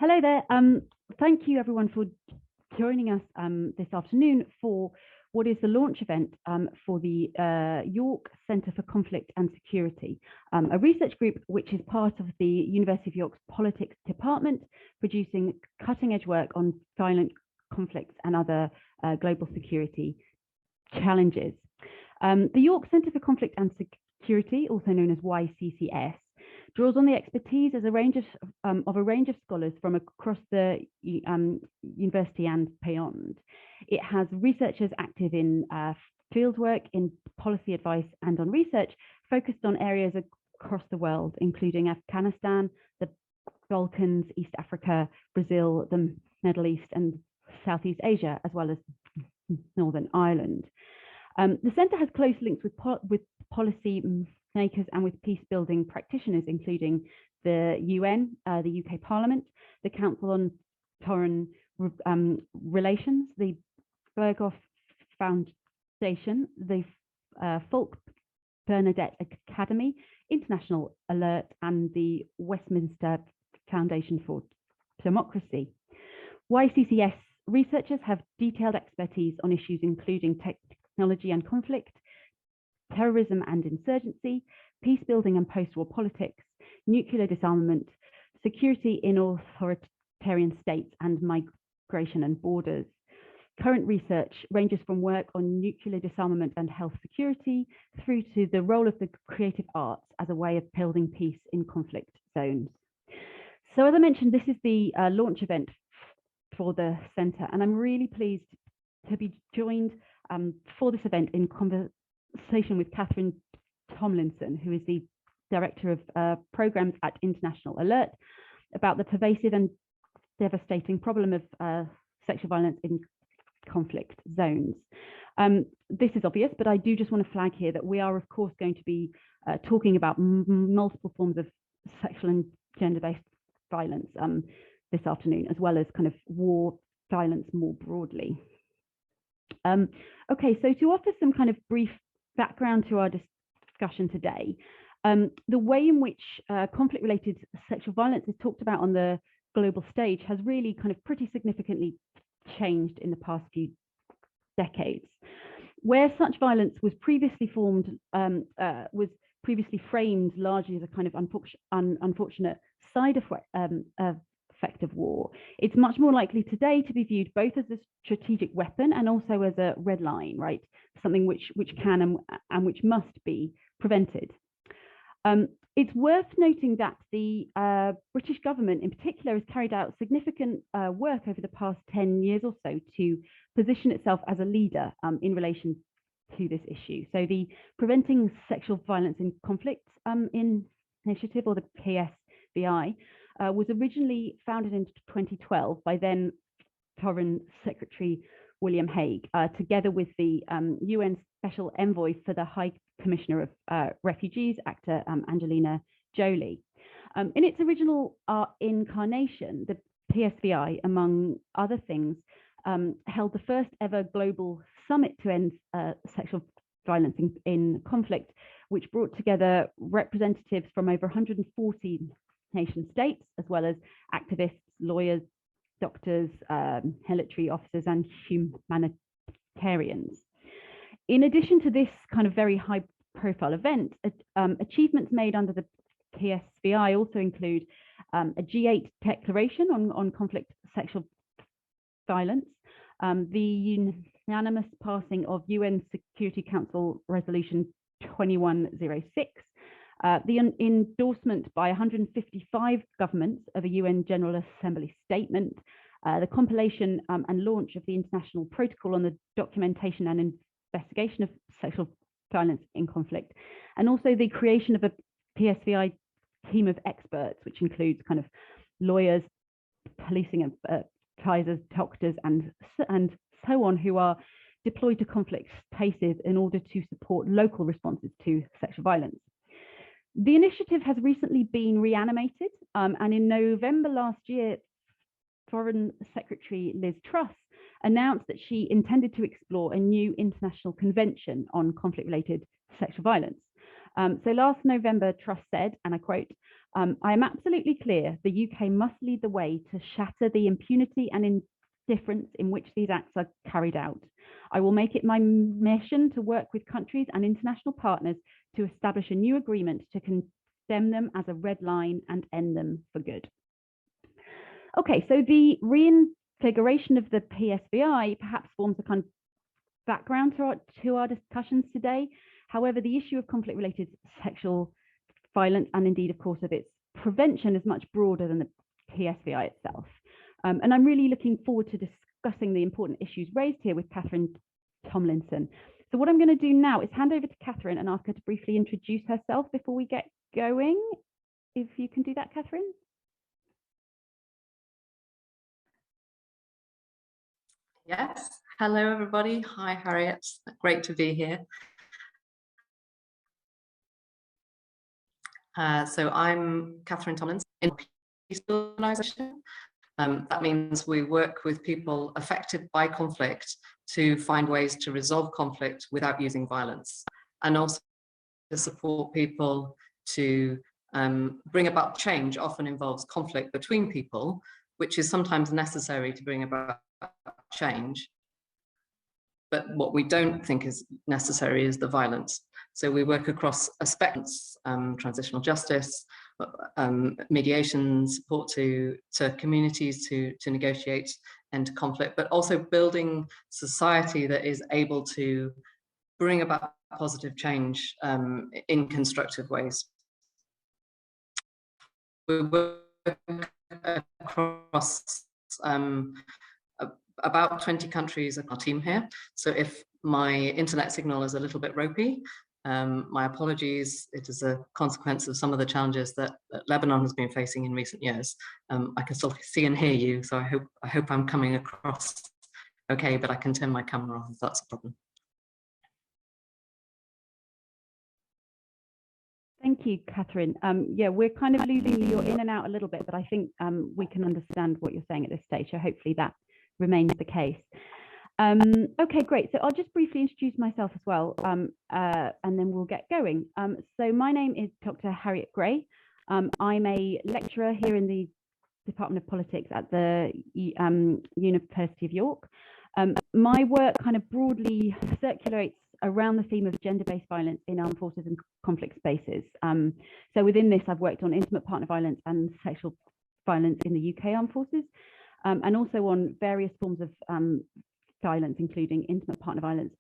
Hello there. Thank you everyone for joining us this afternoon for what is the launch event for the York Centre for Conflict and Security, a research group which is part of the University of York's Politics Department, producing cutting-edge work on violent conflicts and other global security challenges. The York Centre for Conflict and Security, also known as YCCS, draws on the expertise as a range of scholars from across the university and beyond. It has researchers active in fieldwork, in policy advice, and on research focused on areas across the world, including Afghanistan, the Balkans, East Africa, Brazil, the Middle East, and Southeast Asia, as well as Northern Ireland. The Centre has close links with policy makers and with peace building practitioners, including the UN, the UK Parliament, the Council on Foreign Relations, the Berghoff Foundation, the Fulk Bernadette Academy, International Alert, and the Westminster Foundation for Democracy. YCCS researchers have detailed expertise on issues including technology and conflict, terrorism and insurgency, peace building and post-war politics, nuclear disarmament, security in authoritarian states, and migration and borders. Current research ranges from work on nuclear disarmament and health security through to the role of the creative arts as a way of building peace in conflict zones. So as I mentioned, this is the launch event for the Centre, and I'm really pleased to be joined for this event in conversation with Kathryn Tomlinson, who is the Director of Programs at International Alert, about the pervasive and devastating problem of sexual violence in conflict zones. This is obvious, but I do just want to flag here that we are, of course, going to be talking about multiple forms of sexual and gender-based violence this afternoon, as well as kind of war violence more broadly. Okay, so to offer some kind of brief background to our discussion today, the way in which conflict-related sexual violence is talked about on the global stage has really kind of pretty significantly changed in the past few decades. Where such violence was previously framed largely as a kind of unfortunate side effect of war, it's much more likely today to be viewed both as a strategic weapon and also as a red line, right? Something which can and which must be prevented. It's worth noting that the British government in particular has carried out significant work over the past 10 years or so to position itself as a leader in relation to this issue. So the Preventing Sexual Violence in Conflicts initiative, or the PSVI, was originally founded in 2012 by then Foreign Secretary William Hague, together with the UN Special Envoy for the High Commissioner of Refugees, actor Angelina Jolie. In its original incarnation, the PSVI, among other things, held the first ever global summit to end sexual violence in conflict, which brought together representatives from over 140 nation states, as well as activists, lawyers, doctors, military officers, and humanitarians. In addition to this kind of very high profile event, achievements made under the PSVI also include a G8 declaration on conflict sexual violence, the unanimous passing of UN Security Council Resolution 2106, the endorsement by 155 governments of a UN General Assembly statement, the compilation and launch of the International Protocol on the Documentation and Investigation of Sexual Violence in Conflict, and also the creation of a PSVI team of experts, which includes kind of lawyers, policing advisors, doctors, and so on, who are deployed to conflict spaces in order to support local responses to sexual violence. The initiative has recently been reanimated, and in November last year, Foreign Secretary Liz Truss announced that she intended to explore a new international convention on conflict-related sexual violence. So last November, Truss said, and I quote, I am absolutely clear the UK must lead the way to shatter the impunity and indifference in which these acts are carried out. I will make it my mission to work with countries and international partners to establish a new agreement to condemn them as a red line and end them for good. Okay, so the reinvigoration of the PSVI perhaps forms a kind of background to our discussions today. However, the issue of conflict-related sexual violence and indeed, of course, of its prevention is much broader than the PSVI itself. And I'm really looking forward to discussing the important issues raised here with Kathryn Tomlinson. So what I'm going to do now is hand over to Kathryn and ask her to briefly introduce herself before we get going. If you can do that, Kathryn. Yes. Hello, everybody. Hi, Harriet. Great to be here. So I'm Kathryn Tomlinson in Peace Organisation. That means we work with people affected by conflict to find ways to resolve conflict without using violence, and also to support people to bring about change. Often involves conflict between people, which is sometimes necessary to bring about change. But what we don't think is necessary is the violence. So we work across a spectrum, transitional justice, mediation, support to communities to negotiate end conflict, but also building society that is able to bring about positive change in constructive ways. We work across about 20 countries on our team here. So if my internet signal is a little bit ropey, my apologies. It is a consequence of some of the challenges that Lebanon has been facing in recent years. I can still see and hear you, so I hope I'm coming across okay, but I can turn my camera on if that's a problem. Thank you, Kathryn. Yeah, we're kind of losing you. You're in and out a little bit, but I think we can understand what you're saying at this stage. So hopefully that remains the case. Okay, great. So I'll just briefly introduce myself as well, and then we'll get going. So my name is Dr. Harriet Gray. I'm a lecturer here in the Department of Politics at the University of York. My work kind of broadly circulates around the theme of gender-based violence in armed forces and conflict spaces. So within this, I've worked on intimate partner violence and sexual violence in the UK armed forces, and also on various forms of violence, including intimate partner violence,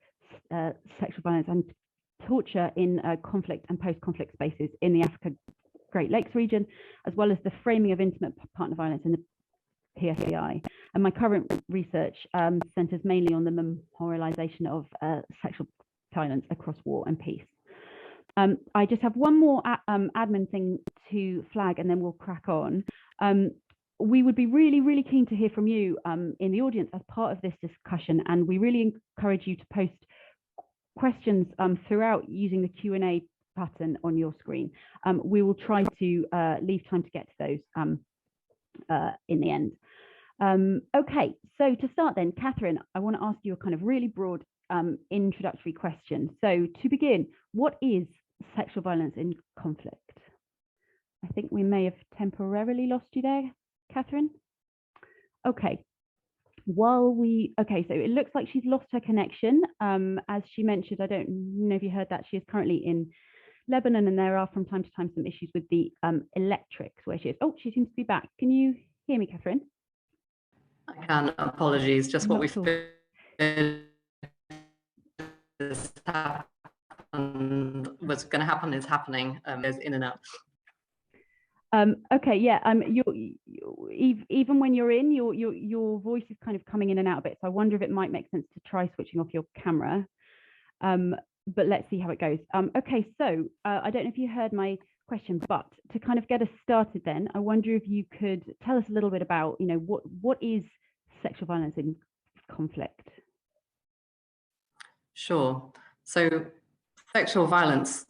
sexual violence, and torture in conflict and post-conflict spaces in the Africa Great Lakes region, as well as the framing of intimate partner violence in the PSVI. And my current research centres mainly on the memorialisation of sexual violence across war and peace. I just have one more admin thing to flag, and then we'll crack on. We would be really keen to hear from you in the audience as part of this discussion, and we really encourage you to post questions throughout using the Q&A button on your screen. We will try to leave time to get to those in the end. Okay, so to start then, Kathryn, I want to ask you a kind of really broad introductory question. So to begin, what is sexual violence in conflict? I think we may have temporarily lost you there, Kathryn. Okay. Okay, so it looks like she's lost her connection. As she mentioned, I don't know if you heard that, she is currently in Lebanon, and there are from time to time some issues with the electrics where she is. Oh, she seems to be back. Can you hear me, Kathryn? I can. Apologies. Just what we feared was going to happen is happening. There's in and out. Okay, yeah. Even when you're in, your voice is kind of coming in and out a bit. So I wonder if it might make sense to try switching off your camera. But let's see how it goes. Okay, so I don't know if you heard my question, but to kind of get us started, then I wonder if you could tell us a little bit about, what is sexual violence in conflict? Sure. So sexual violence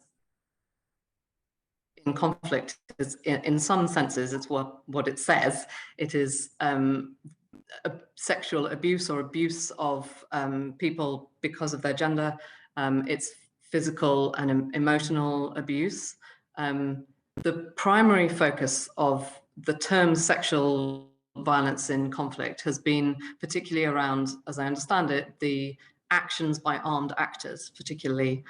in conflict is, in some senses, it's what it says. It is sexual abuse or abuse of people because of their gender. It's physical and emotional abuse. the primary focus of the term sexual violence in conflict has been particularly around, as I understand it, the actions by armed actors, particularly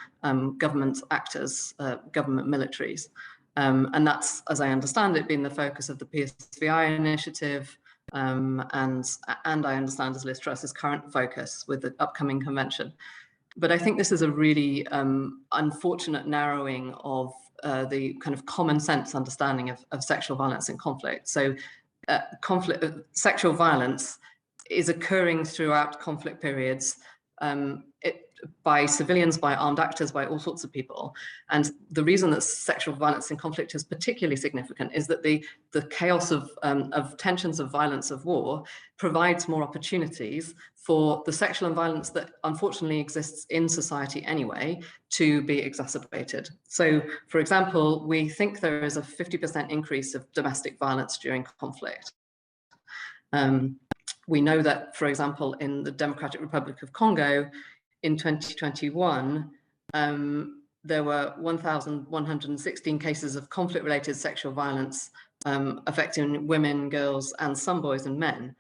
government actors, government militaries. And that's, as I understand it, been the focus of the PSVI initiative, and I understand as Liz Truss's current focus with the upcoming convention. But I think this is a really unfortunate narrowing of the kind of common sense understanding of sexual violence in conflict. So sexual violence is occurring throughout conflict periods by civilians, by armed actors, by all sorts of people. And the reason that sexual violence in conflict is particularly significant is that the chaos of tensions, of violence, of war provides more opportunities for the sexual violence that unfortunately exists in society anyway to be exacerbated. So, for example, we think there is a 50% increase of domestic violence during conflict. We know that, for example, in the Democratic Republic of Congo, in 2021, there were 1,116 cases of conflict-related sexual violence affecting women, girls, and some boys and men.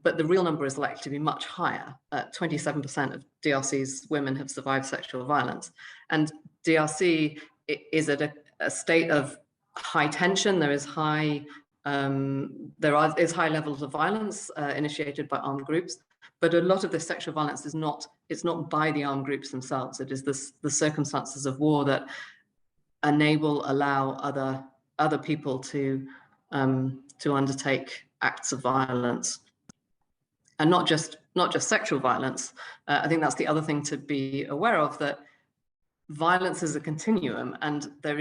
But the real number is likely to be much higher. 27% of DRC's women have survived sexual violence. And DRC is at a state of high tension. There is high levels of violence initiated by armed groups. But a lot of this sexual violence is not by the armed groups themselves. It is the circumstances of war that allow other people to undertake acts of violence, and not just sexual violence. I think that's the other thing to be aware of, that violence is a continuum, and there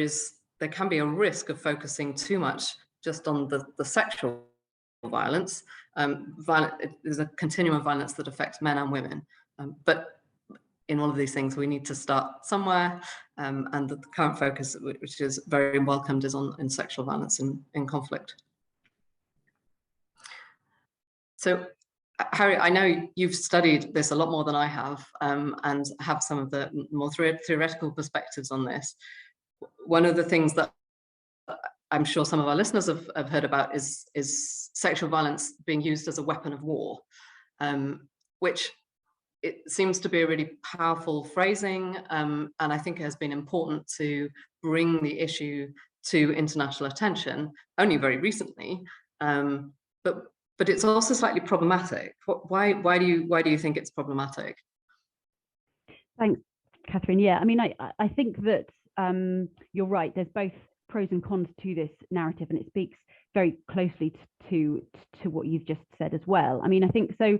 can be a risk of focusing too much just on the sexual violence. There's a continuum of violence that affects men and women, but in all of these things we need to start somewhere, and the current focus, which is very welcomed, is on sexual violence in conflict. So Harriet, I know you've studied this a lot more than I have, and have some of the more theoretical perspectives on this. One of the things that I'm sure some of our listeners have heard about is sexual violence being used as a weapon of war, which it seems to be a really powerful phrasing, and I think it has been important to bring the issue to international attention only very recently, but it's also slightly problematic. Why do you think it's problematic? Thanks, Kathryn. Yeah, I mean, I think that you're right. There's both pros and cons to this narrative, and it speaks very closely to what you've just said as well. I mean, I think so.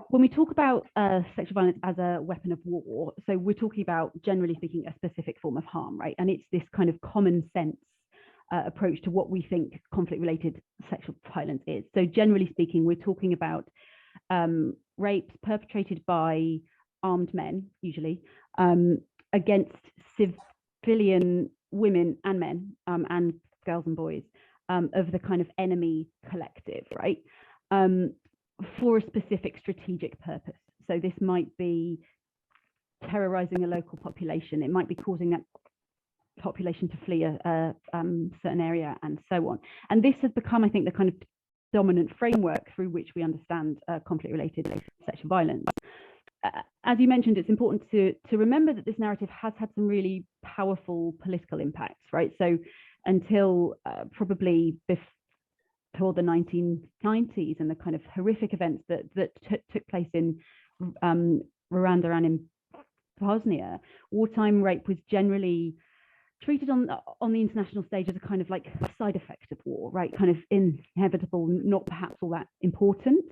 When we talk about sexual violence as a weapon of war, so we're talking about, generally speaking, a specific form of harm, right? And it's this kind of common sense approach to what we think conflict-related sexual violence is. So generally speaking, we're talking about rapes perpetrated by armed men, usually, against civilian women and men, and girls and boys, of the kind of enemy collective, right? For a specific strategic purpose. So this might be terrorizing a local population. It might be causing that population to flee a certain area, and so on. And this has become, I think, the kind of dominant framework through which we understand conflict-related sexual violence. As you mentioned, it's important to remember that this narrative has had some really powerful political impacts, right? So until probably before the 1990s and the kind of horrific events that took place in Rwanda and in Bosnia, wartime rape was generally treated on the international stage as a kind of like side effect of war, right? Kind of inevitable, not perhaps all that important,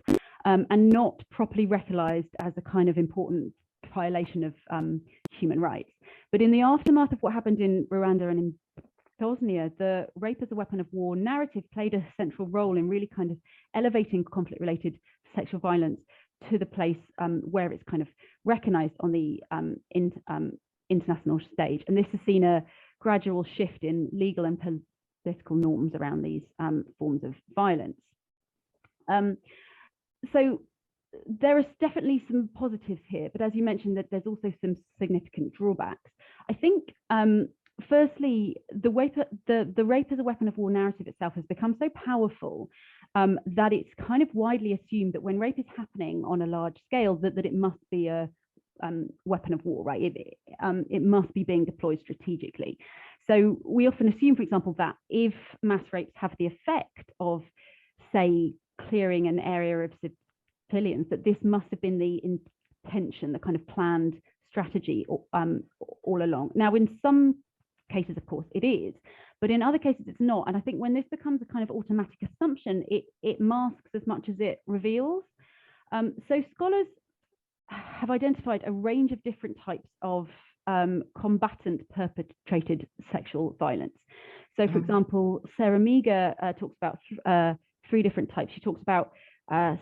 and not properly recognized as a kind of important violation of human rights. But in the aftermath of what happened in Rwanda and in Bosnia, the rape as a weapon of war narrative played a central role in really kind of elevating conflict-related sexual violence to the place where it's kind of recognized on the international stage. And this has seen a gradual shift in legal and political norms around these forms of violence. So there is definitely some positives here, but as you mentioned, that there's also some significant drawbacks. I think firstly, the rape as a weapon of war narrative itself has become so powerful that it's kind of widely assumed that when rape is happening on a large scale, that it must be a weapon of war, right? It must be being deployed strategically. So we often assume, for example, that if mass rapes have the effect of, say, clearing an area of civilians, that this must have been the intention, the kind of planned strategy all along. Now, in some cases, of course, it is, but in other cases, it's not. And I think when this becomes a kind of automatic assumption, it masks as much as it reveals. So scholars have identified a range of different types of combatant perpetrated sexual violence. So, for example, Sarah Meager talks about 3 different types. She talks about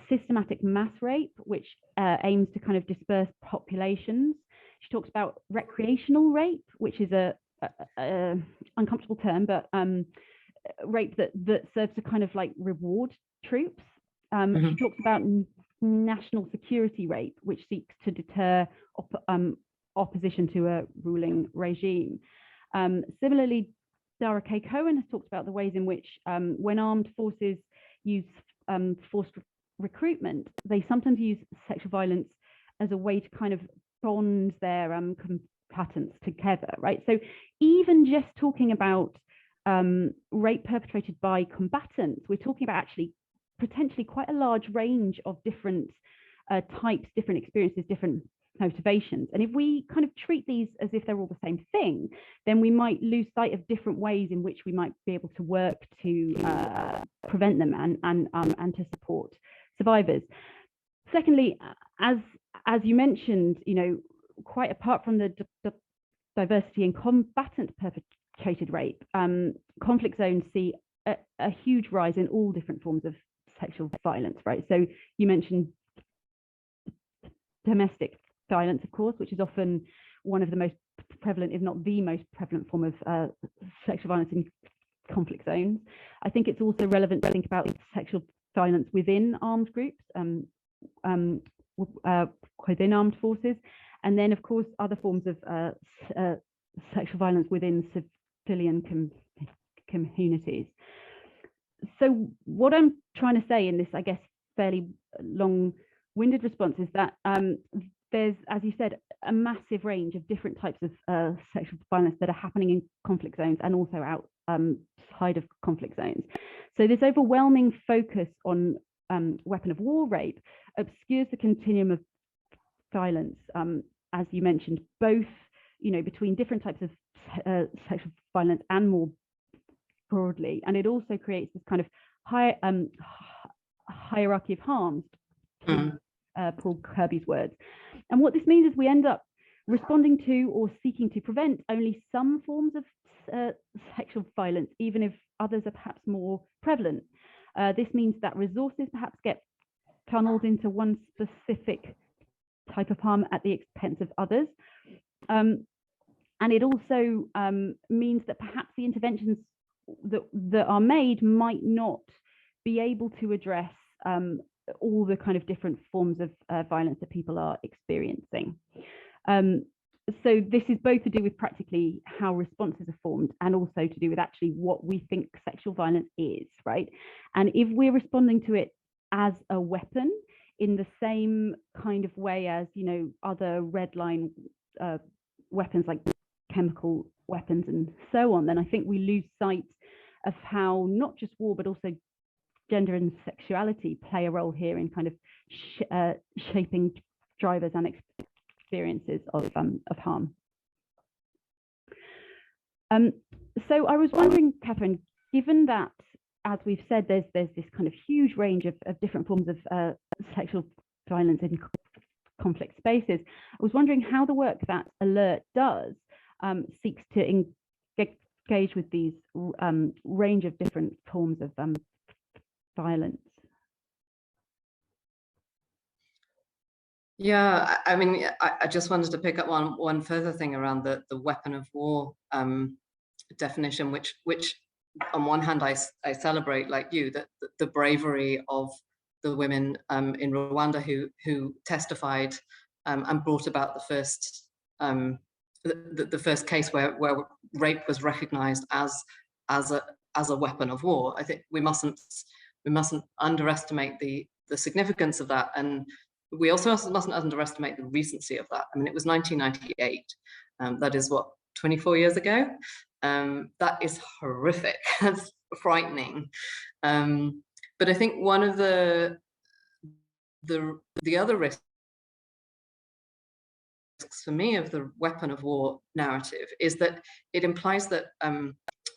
systematic mass rape, which aims to kind of disperse populations. She talks about recreational rape, which is a uncomfortable term, but rape that serves to kind of like reward troops. She talks about national security rape, which seeks to deter opposition to a ruling regime. Similarly, Dara K. Cohen has talked about the ways in which when armed forces use forced recruitment, they sometimes use sexual violence as a way to kind of bond their combatants together, right? So even just talking about rape perpetrated by combatants, we're talking about actually potentially quite a large range of different types, different experiences, different motivations. And if we kind of treat these as if they're all the same thing, then we might lose sight of different ways in which we might be able to work to prevent them and to support survivors. Secondly, as you mentioned, you know, quite apart from the diversity in combatant perpetrated rape, conflict zones see a huge rise in all different forms of sexual violence, right? So you mentioned domestic violence, of course, which is often one of the most prevalent, if not the most prevalent form of sexual violence in conflict zones. I think it's also relevant to think about sexual violence within armed groups, within armed forces, and then, of course, other forms of sexual violence within civilian communities. So what I'm trying to say in this, I guess, fairly long-winded response is that there's, as you said, a massive range of different types of sexual violence that are happening in conflict zones and also outside of conflict zones. So this overwhelming focus on weapon of war rape obscures the continuum of violence, as you mentioned, both, you know, between different types of sexual violence and more broadly, and it also creates this kind of hierarchy of harms, Paul Kirby's words. And what this means is we end up responding to or seeking to prevent only some forms of sexual violence, even if others are perhaps more prevalent. This means that resources perhaps get funneled into one specific type of harm at the expense of others. And it also means that perhaps the interventions that are made might not be able to address all the kind of different forms of violence that people are experiencing. So this is both to do with practically how responses are formed and also to do with actually what we think sexual violence is, right? And if we're responding to it as a weapon in the same kind of way as, you know, other red line weapons like chemical weapons and so on, then I think we lose sight of how not just war, but also gender and sexuality play a role here in kind of shaping drivers and experiences of harm. So I was wondering, Kathryn, given that, as we've said, there's this kind of huge range of different forms of sexual violence in conflict spaces, I was wondering how the work that ALERT does seeks to engage with these range of different forms of violence. Yeah, I mean, I just wanted to pick up one further thing around the weapon of war definition, which on one hand I celebrate, like you, that the bravery of the women in Rwanda who testified and brought about the first the first case where rape was recognised as a weapon of war. I think we mustn't underestimate the significance of that, and we also mustn't underestimate the recency of that. I mean, it was 1998. That is what, 24 years ago. That is horrific. That's frightening. But I think one of the other risks for me of the weapon of war narrative is that it implies that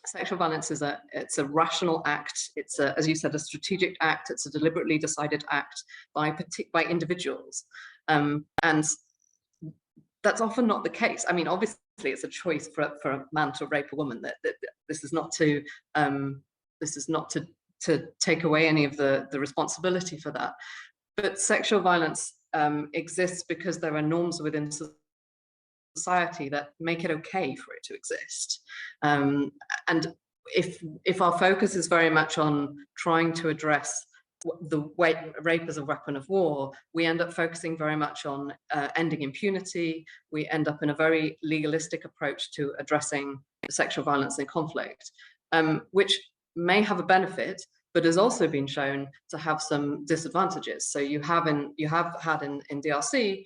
sexual violence is it's a rational act. It's as you said, a strategic act. It's a deliberately decided act by individuals, and that's often not the case. I mean, obviously, it's a choice for a man to rape a woman. That this is not to take away any of the responsibility for that. But sexual violence exists because there are norms within society that make it okay for it to exist. And if our focus is very much on trying to address the rape as a weapon of war, we end up focusing very much on ending impunity. We end up in a very legalistic approach to addressing sexual violence in conflict, which may have a benefit, but has also been shown to have some disadvantages. So you have had in DRC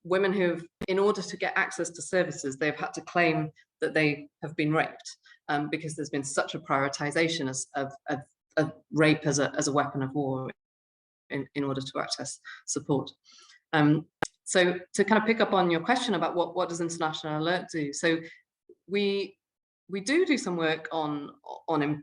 women who've, in order to get access to services, they've had to claim that they have been raped because there's been such a prioritization of rape as a weapon of war in order to access support. So to kind of pick up on your question about what does International Alert do? So we do some work on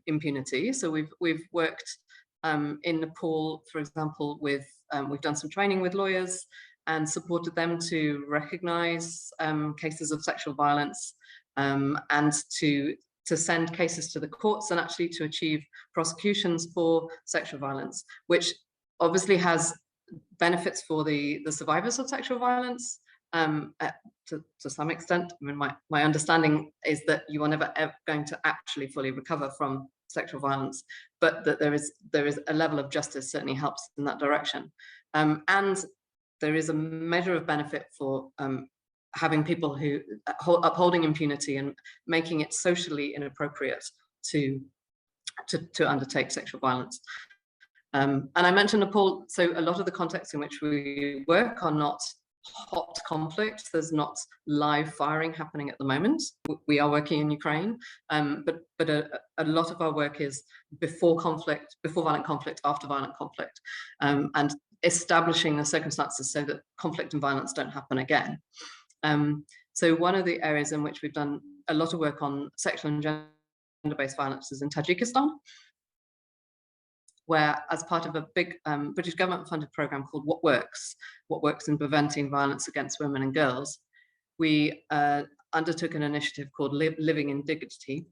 impunity. So we've worked in Nepal, for example, with we've done some training with lawyers and supported them to recognize cases of sexual violence and to send cases to the courts and actually to achieve prosecutions for sexual violence, which obviously has benefits for the survivors of sexual violence to some extent. I mean, my understanding is that you are never ever going to actually fully recover from sexual violence, but that there is a level of justice certainly helps in that direction. And there is a measure of benefit for having people who upholding impunity and making it socially inappropriate to undertake sexual violence. And I mentioned Nepal, so a lot of the contexts in which we work are not hot conflict. There's not live firing happening at the moment. We are working in Ukraine, but a lot of our work is before violent conflict, after violent conflict, and establishing the circumstances so that conflict and violence don't happen again. So one of the areas in which we've done a lot of work on sexual and gender-based violence is in Tajikistan, where, as part of a big British government-funded program called What Works in Preventing Violence Against Women and Girls, we undertook an initiative called Living in Dignity,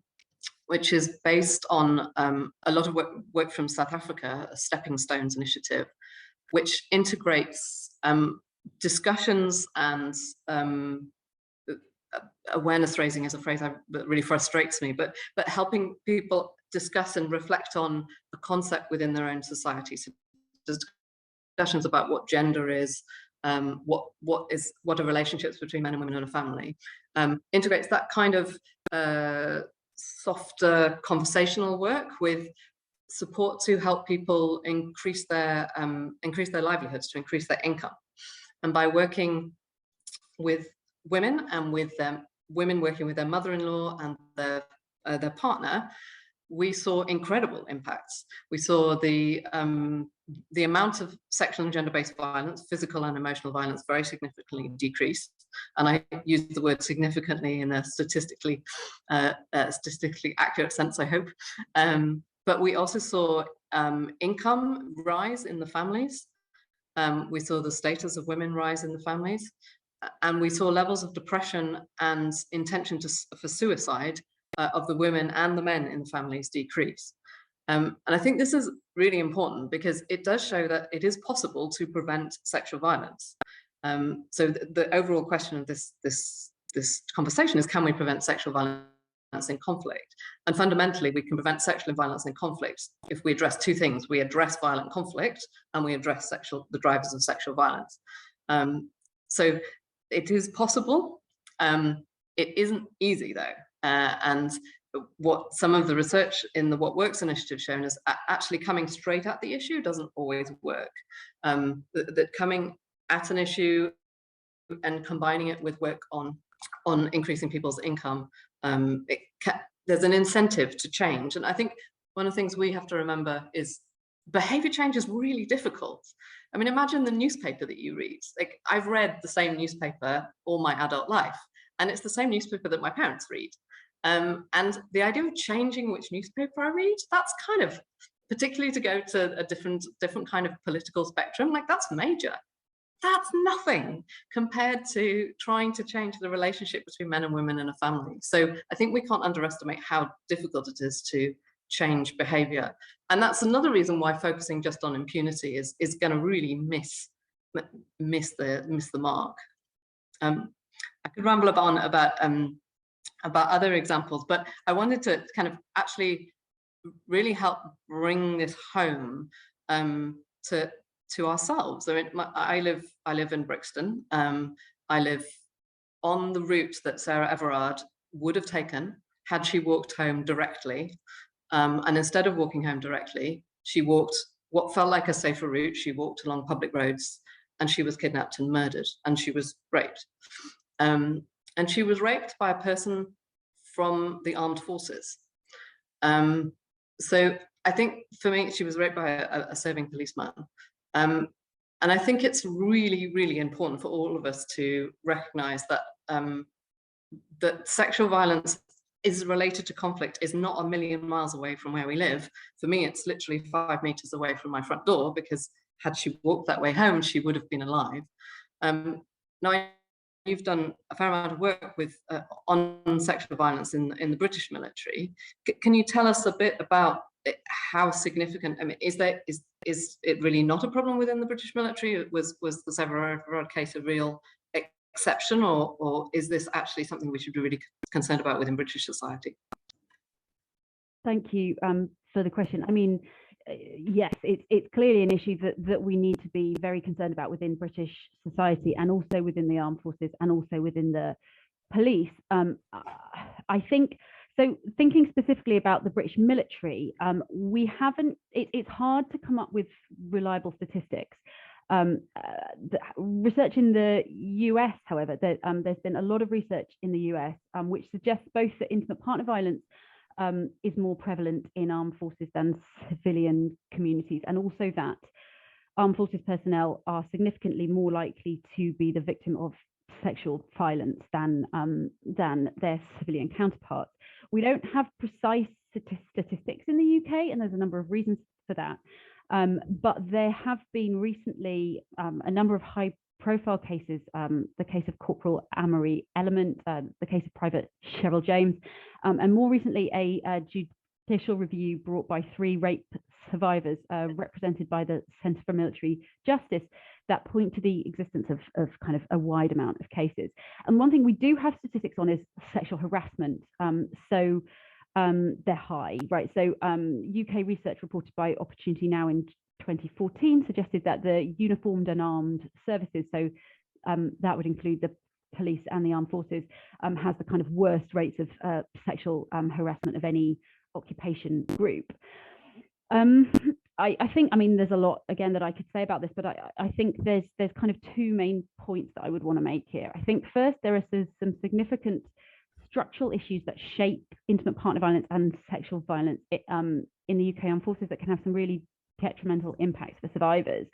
which is based on a lot of work from South Africa, a Stepping Stones initiative, which integrates discussions and awareness raising is a phrase that really frustrates me, but helping people discuss and reflect on the concept within their own society. So discussions about what gender is, what are relationships between men and women in a family, integrates that kind of softer conversational work with support to help people increase their livelihoods, to increase their income. And by working with women and with women working with their mother-in-law and their partner, we saw incredible impacts. We saw the amount of sexual and gender-based violence, physical and emotional violence, very significantly decreased. And I use the word significantly in a statistically accurate sense, I hope. But we also saw income rise in the families. We saw the status of women rise in the families. And we saw levels of depression and intention for suicide of the women and the men in the families decrease. And I think this is really important because it does show that it is possible to prevent sexual violence. So the overall question of this conversation is, can we prevent sexual violence in conflict? And fundamentally, we can prevent sexual violence in conflict if we address two things. We address violent conflict and we address the drivers of sexual violence. So it is possible. It isn't easy though, and what some of the research in the What Works initiative shown is actually coming straight at the issue doesn't always work. That coming at an issue and combining it with work on increasing people's income, there's an incentive to change. And I think one of the things we have to remember is behavior change is really difficult. I mean, imagine the newspaper that you read. Like, I've read the same newspaper all my adult life, and it's the same newspaper that my parents read. And the idea of changing which newspaper I read, that's kind of, particularly to go to a different kind of political spectrum, like that's major. That's nothing compared to trying to change the relationship between men and women in a family. So I think we can't underestimate how difficult it is to change behavior. And that's another reason why focusing just on impunity is going to really miss the mark. I could ramble on about other examples, but I wanted to kind of actually really help bring this home to ourselves. I live in Brixton. I live on the route that Sarah Everard would have taken had she walked home directly. And instead of walking home directly, she walked what felt like a safer route. She walked along public roads, and she was kidnapped and murdered, and she was raped. And she was raped by a person from the armed forces. So I think for me, she was raped by a serving policeman. And I think it's really, really important for all of us to recognize that that sexual violence is related to conflict, is not a million miles away from where we live. For me, it's literally 5 meters away from my front door, because had she walked that way home, she would have been alive. Now, you've done a fair amount of work with on sexual violence in the British military. Can you tell us a bit about how significant? I mean, is it really not a problem within the British military? Was the Sarah Everard case a real exception, or is this actually something we should be really concerned about within British society? Thank you for the question. I mean, yes, it's clearly an issue that we need to be very concerned about within British society, and also within the armed forces, and also within the police. I think, so thinking specifically about the British military, we haven't, it's hard to come up with reliable statistics. The research in the US, however, there's been a lot of research in the US which suggests both that intimate partner violence is more prevalent in armed forces than civilian communities, and also that armed forces personnel are significantly more likely to be the victim of sexual violence than their civilian counterparts. We don't have precise statistics in the UK, and there's a number of reasons for that. But there have been recently a number of high-profile cases, the case of Corporal Amory Element, the case of Private Cheryl James, and more recently a judicial review brought by 3 rape survivors represented by the Centre for Military Justice that point to the existence of kind of a wide amount of cases. And one thing we do have statistics on is sexual harassment. So they're high, right? So UK research reported by Opportunity Now in 2014 suggested that the uniformed and armed services, so that would include the police and the armed forces, has the kind of worst rates of sexual harassment of any occupation group. I think, I mean, there's a lot, again, that I could say about this, but I think there's kind of 2 main points that I would want to make here. I think first, there are some significant structural issues that shape intimate partner violence and sexual violence in the UK armed forces that can have some really detrimental impacts for survivors.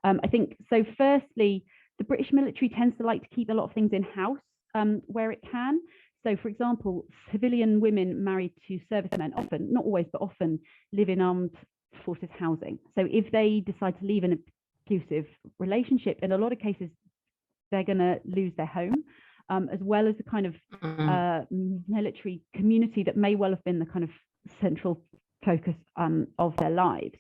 I think, so firstly, the British military tends to like to keep a lot of things in-house where it can. So, for example, civilian women married to servicemen often, not always, but often live in armed forces housing. So if they decide to leave an abusive relationship, in a lot of cases, they're going to lose their home, as well as the kind of military community that may well have been the kind of central focus of their lives.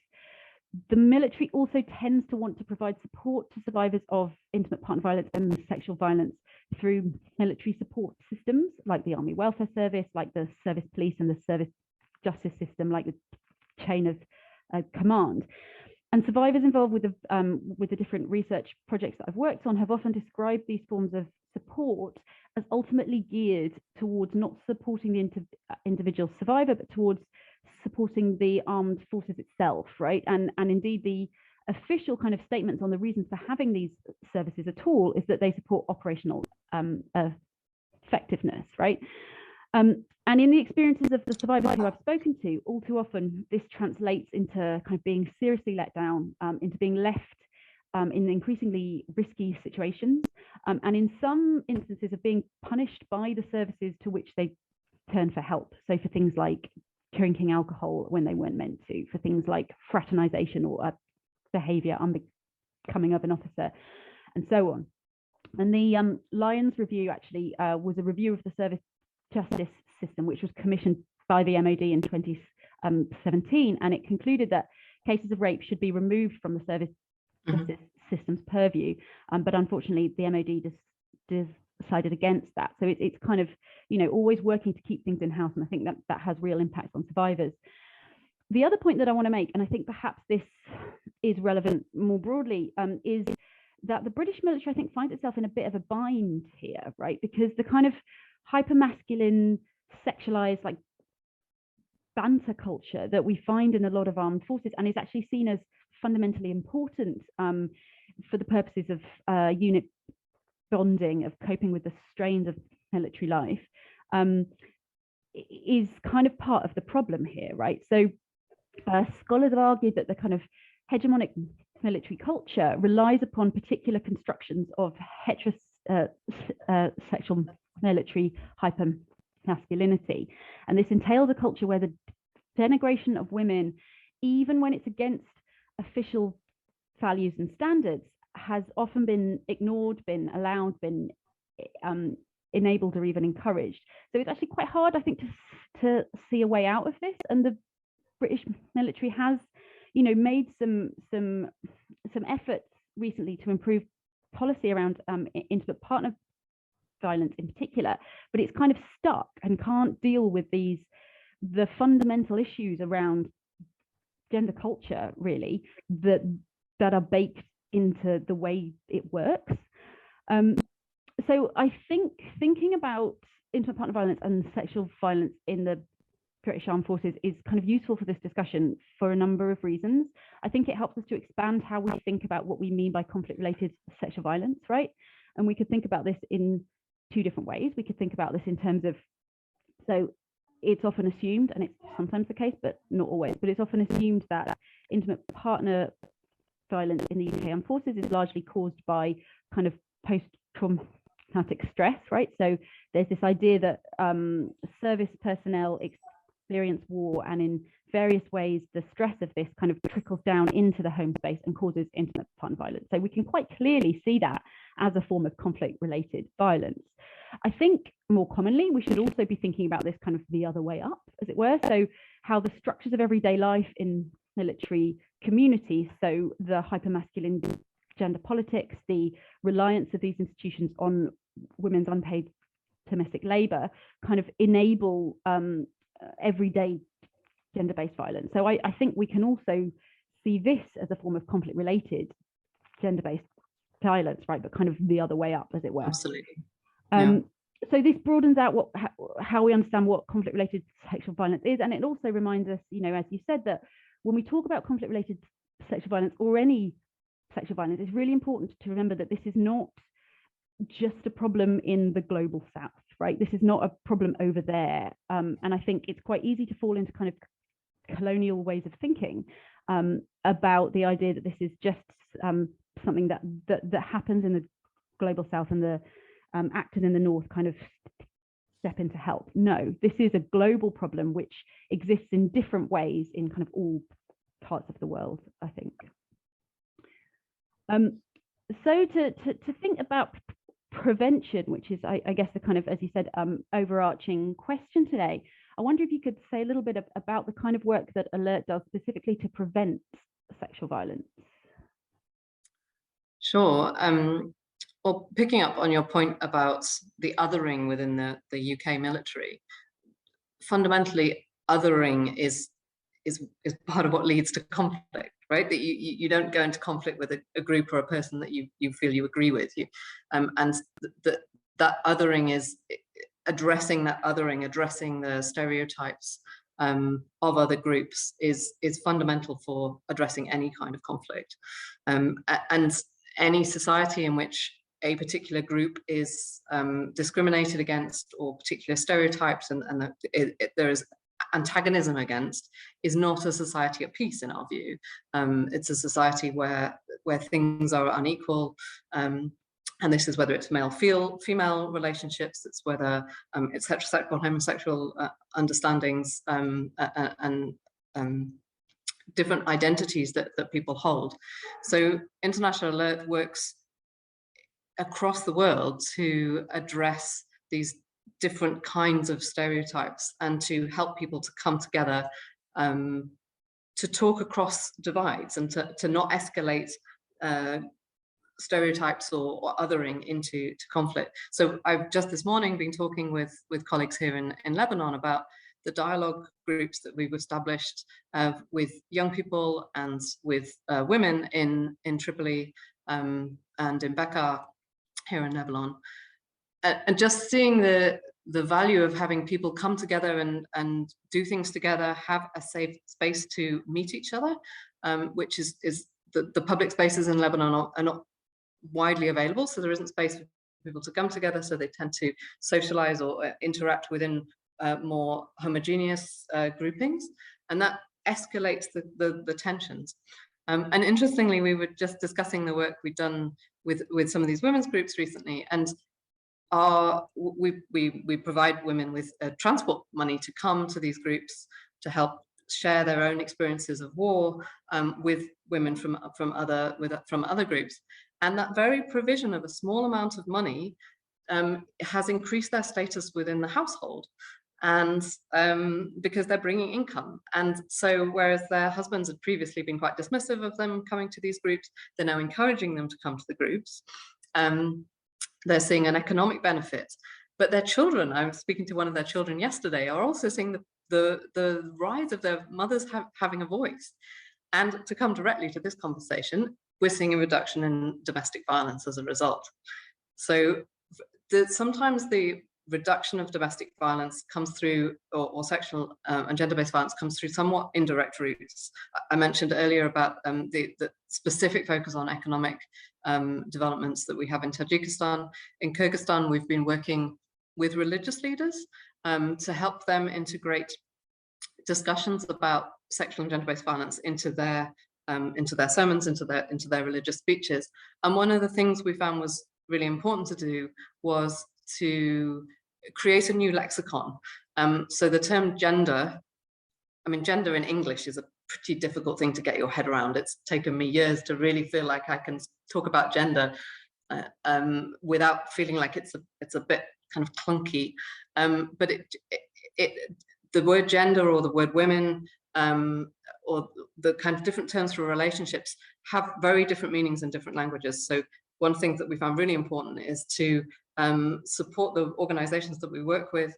The military also tends to want to provide support to survivors of intimate partner violence and sexual violence through military support systems like the Army Welfare Service, like the Service Police and the Service Justice System, like the chain of command. And survivors involved with the different research projects that I've worked on have often described these forms of support as ultimately geared towards not supporting the individual survivor, but towards supporting the armed forces itself, right? And indeed, the official kind of statements on the reasons for having these services at all is that they support operational effectiveness, right? And in the experiences of the survivors who I've spoken to, all too often this translates into kind of being seriously let down, into being left in increasingly risky situations, and in some instances of being punished by the services to which they turn for help. So for things like drinking alcohol when they weren't meant to, for things like fraternization or behavior unbecoming of an officer, and so on. And the Lyons review actually was a review of the service justice system, which was commissioned by the MOD in 2017, and it concluded that cases of rape should be removed from the service justice system's purview, but unfortunately the MOD decided against that. So it's kind of, you know, always working to keep things in-house, and I think that has real impact on survivors. The other point that I want to make, and I think perhaps this is relevant more broadly, is that the British military, I think, finds itself in a bit of a bind here, right? Because the kind of hyper-masculine, sexualized, like banter culture that we find in a lot of armed forces, and is actually seen as fundamentally important for the purposes of unit bonding, of coping with the strains of military life, is kind of part of the problem here, right? So scholars have argued that the kind of hegemonic military culture relies upon particular constructions of heterosexual military hypermasculinity, and this entails a culture where the denigration of women, even when it's against official values and standards, has often been ignored, been allowed, been enabled, or even encouraged. So it's actually quite hard, I think, to see a way out of this. And the British military has, you know, made some efforts recently to improve policy around intimate partner violence in particular, but it's kind of stuck and can't deal with the fundamental issues around gender culture, really, that are baked into the way it works. So I think thinking about intimate partner violence and sexual violence in the British Armed Forces is kind of useful for this discussion for a number of reasons. I think it helps us to expand how we think about what we mean by conflict-related sexual violence, right? And we could think about this in two different ways. We could think about this in terms of, so it's often assumed, and it's sometimes the case, but not always, but it's often assumed that intimate partner violence in the UK Armed Forces is largely caused by kind of post-traumatic stress, right? So there's this idea that service personnel experience war, and in various ways the stress of this kind of trickles down into the home space and causes intimate partner violence. So we can quite clearly see that as a form of conflict-related violence. I think more commonly we should also be thinking about this kind of the other way up, as it were. So how the structures of everyday life in military communities, so the hypermasculine gender politics, the reliance of these institutions on women's unpaid domestic labor, kind of enable everyday gender-based violence. So I think we can also see this as a form of conflict-related gender-based violence, right? But kind of the other way up, as it were. Absolutely. So this broadens out how we understand what conflict-related sexual violence is, and it also reminds us, you know, as you said, that when we talk about conflict-related sexual violence or any sexual violence, it's really important to remember that this is not just a problem in the global south, right? This is not a problem over there. And I think it's quite easy to fall into kind of colonial ways of thinking about the idea that this is just something that happens in the global south, and the actors in the north kind of step in to help. No, this is a global problem which exists in different ways in kind of all parts of the world, I think. So to think about prevention, which is, I guess, the kind of, as you said, overarching question today, I wonder if you could say a little bit about the kind of work that Alert does specifically to prevent sexual violence. Sure. Well, picking up on your point about the othering within the UK military, fundamentally othering is part of what leads to conflict, right? That you don't go into conflict with a group or a person that you feel you agree with. And that othering is addressing addressing the stereotypes of other groups is fundamental for addressing any kind of conflict. And any society in which a particular group is discriminated against, or particular stereotypes and there is antagonism against, is not a society at peace in our view. It's a society where things are unequal, and this is whether it's male-female relationships, it's whether it's heterosexual, homosexual understandings, and different identities that people hold. So International Alert works across the world to address these different kinds of stereotypes and to help people to come together, to talk across divides and to not escalate stereotypes or othering into conflict. So I've just this morning been talking with colleagues here in Lebanon about the dialogue groups that we've established with young people and with women in Tripoli and in Bekaa here in Lebanon, and just seeing the value of having people come together and do things together, have a safe space to meet each other, which is the public spaces in Lebanon are not widely available, so there isn't space for people to come together, so they tend to socialize or interact within more homogeneous groupings, and that escalates the tensions. And interestingly, we were just discussing the work we've done with some of these women's groups recently, and we provide women with transport money to come to these groups to help share their own experiences of war with women from other groups. And that very provision of a small amount of money has increased their status within the household, and because they're bringing income. And so whereas their husbands had previously been quite dismissive of them coming to these groups, they're now encouraging them to come to the groups. They're seeing an economic benefit, but their children, I was speaking to one of their children yesterday, are also seeing the rise of their mothers having a voice. And to come directly to this conversation, we're seeing a reduction in domestic violence as a result. So sometimes the reduction of domestic violence comes through, or sexual and gender-based violence comes through somewhat indirect routes. I mentioned earlier about the specific focus on economic developments that we have in Tajikistan. In Kyrgyzstan, we've been working with religious leaders to help them integrate discussions about sexual and gender-based violence into their sermons, into their religious speeches. And one of the things we found was really important to do was to create a new lexicon. So the term gender, I mean, gender in English is a pretty difficult thing to get your head around. It's taken me years to really feel like I can talk about gender without feeling like it's a bit kind of clunky. But the word gender or the word women or the kind of different terms for relationships have very different meanings in different languages. So one thing that we found really important is to support the organizations that we work with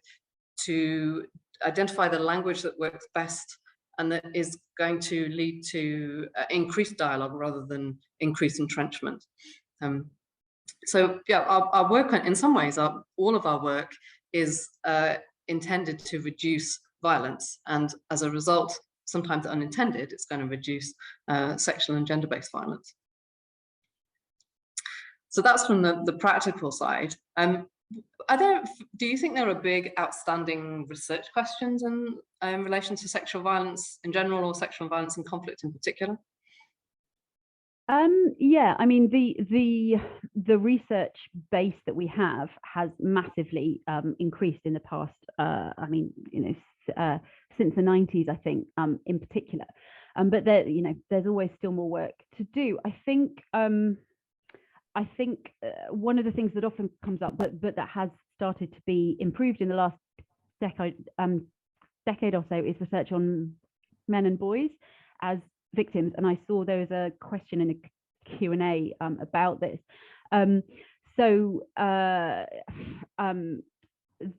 to identify the language that works best and that is going to lead to increased dialogue rather than increased entrenchment. So yeah, our work, in some ways, all of our work is intended to reduce violence, and as a result, sometimes unintended, it's going to reduce sexual and gender-based violence. So that's from the practical side. Do you think there are big outstanding research questions in relation to sexual violence in general, or sexual violence and conflict in particular? Yeah, I mean, the research base that we have has massively increased in the past. I mean, since the 90s, I think, in particular. But there's always still more work to do. I think one of the things that often comes up, but that has started to be improved in the last decade or so, is research on men and boys as victims. And I saw there was a question in a Q&A about this.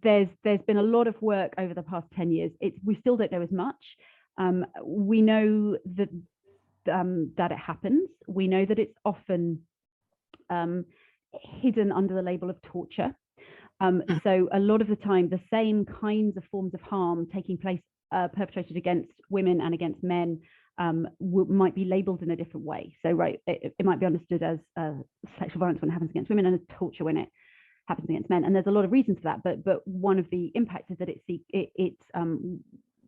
There's been a lot of work over the past 10 years. We still don't know as much. We know that it happens. We know that it's often hidden under the label of torture. So a lot of the time, the same kinds of forms of harm taking place, perpetrated against women and against men, might be labeled in a different way. So, right, it might be understood as sexual violence when it happens against women and as torture when it happens against men. And there's a lot of reasons for that. But one of the impacts is that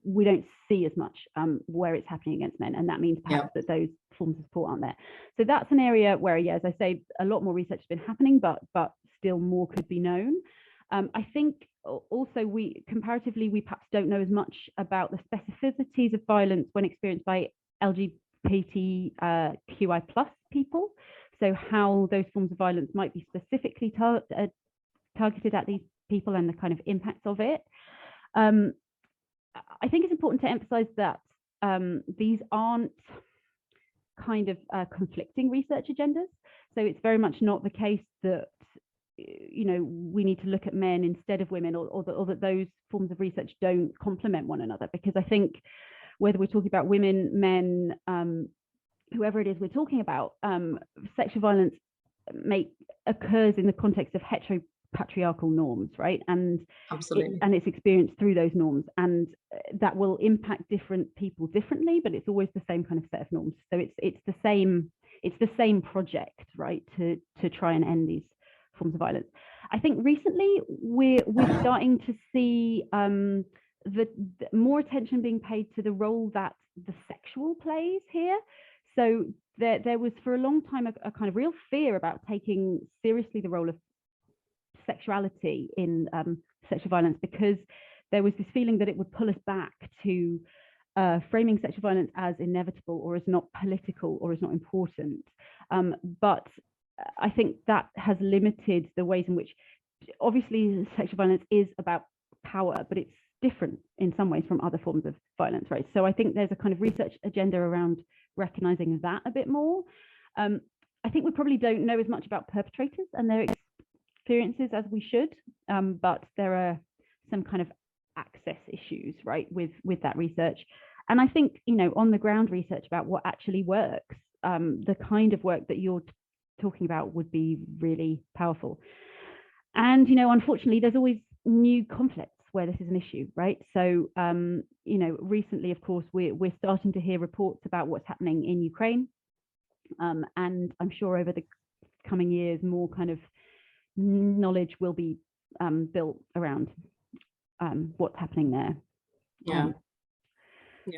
we don't see as much where it's happening against men, and that means perhaps that those forms of support aren't there. So that's an area where, as I say, a lot more research has been happening, but still more could be known. I think also we perhaps don't know as much about the specificities of violence when experienced by LGBTQI+ people. So how those forms of violence might be specifically targeted at these people and the kind of impacts of it. I think it's important to emphasize that these aren't kind of conflicting research agendas. So it's very much not the case that, we need to look at men instead of women, or that those forms of research don't complement one another. Because I think whether we're talking about women, men, whoever it is we're talking about, sexual violence occurs in the context of heteropatriarchal norms, right? And absolutely, it's experienced through those norms, and that will impact different people differently, but it's always the same kind of set of norms. So it's the same project, right, to try and end these forms of violence. I think recently we're starting to see the more attention being paid to the role that the sexual plays here. So there was for a long time a kind of real fear about taking seriously the role of sexuality in sexual violence, because there was this feeling that it would pull us back to framing sexual violence as inevitable or as not political or as not important. But I think that has limited the ways in which, obviously, sexual violence is about power, but it's different in some ways from other forms of violence, right? So I think there's a kind of research agenda around recognizing that a bit more. I think we probably don't know as much about perpetrators and their experiences as we should, but there are some kind of access issues, right, with that research. And I think, on the ground research about what actually works, the kind of work that you're talking about would be really powerful. And, unfortunately, there's always new conflicts where this is an issue, right? So, recently, of course, we're starting to hear reports about what's happening in Ukraine. And I'm sure over the coming years, more kind of knowledge will be built around what's happening there.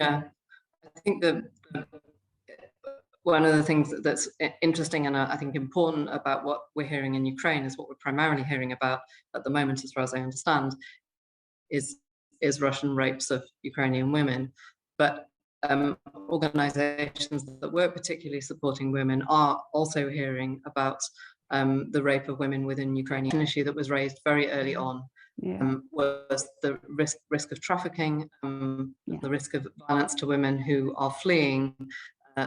I think one of the things that's interesting and I think important about what we're hearing in Ukraine is what we're primarily hearing about at the moment, as far as I understand, is Russian rapes of Ukrainian women. But organizations that work particularly supporting women are also hearing about the rape of women within Ukraine. An issue that was raised very early on was the risk of trafficking, the risk of violence to women who are fleeing.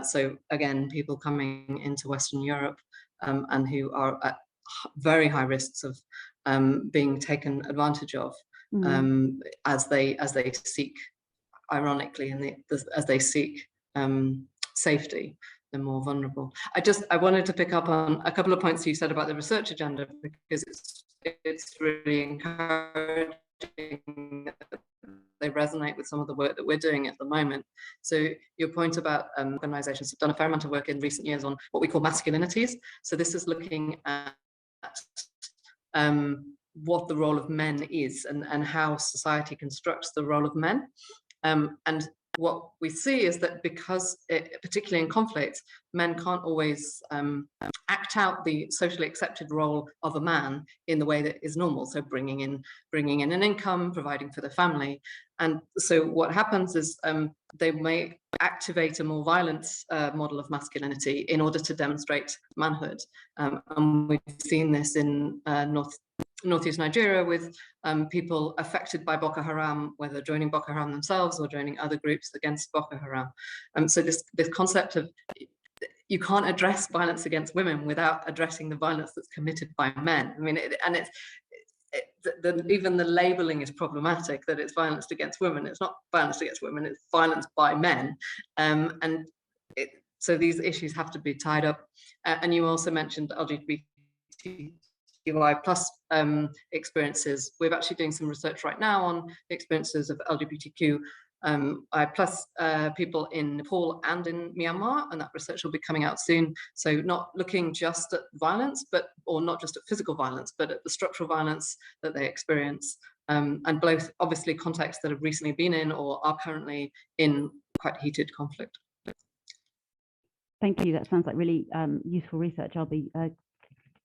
So again, people coming into Western Europe and who are at very high risks of being taken advantage of as they seek, ironically, as they seek safety. They're more vulnerable. I wanted to pick up on a couple of points you said about the research agenda, because it's really encouraging. They resonate with some of the work that we're doing at the moment. So your point about organizations have done a fair amount of work in recent years on what we call masculinities. So this is looking at what the role of men is and how society constructs the role of men. And what we see is that because, particularly in conflict, men can't always act out the socially accepted role of a man in the way that is normal. So bringing in an income, providing for the family. And so what happens is they may activate a more violent model of masculinity in order to demonstrate manhood. And we've seen this in Northeast Nigeria with people affected by Boko Haram, whether joining Boko Haram themselves or joining other groups against Boko Haram. So this concept of you can't address violence against women without addressing the violence that's committed by men. I mean, even the labeling is problematic, that it's violence against women. It's not violence against women, it's violence by men. So these issues have to be tied up. And you also mentioned LGBTQ LGBTQI plus experiences. We're actually doing some research right now on the experiences of LGBTQI plus people in Nepal and in Myanmar, and that research will be coming out soon. So not looking just at violence, or not just at physical violence, but at the structural violence that they experience, and both obviously contexts that have recently been in or are currently in quite heated conflict. Thank you. That sounds like really useful research. I'll be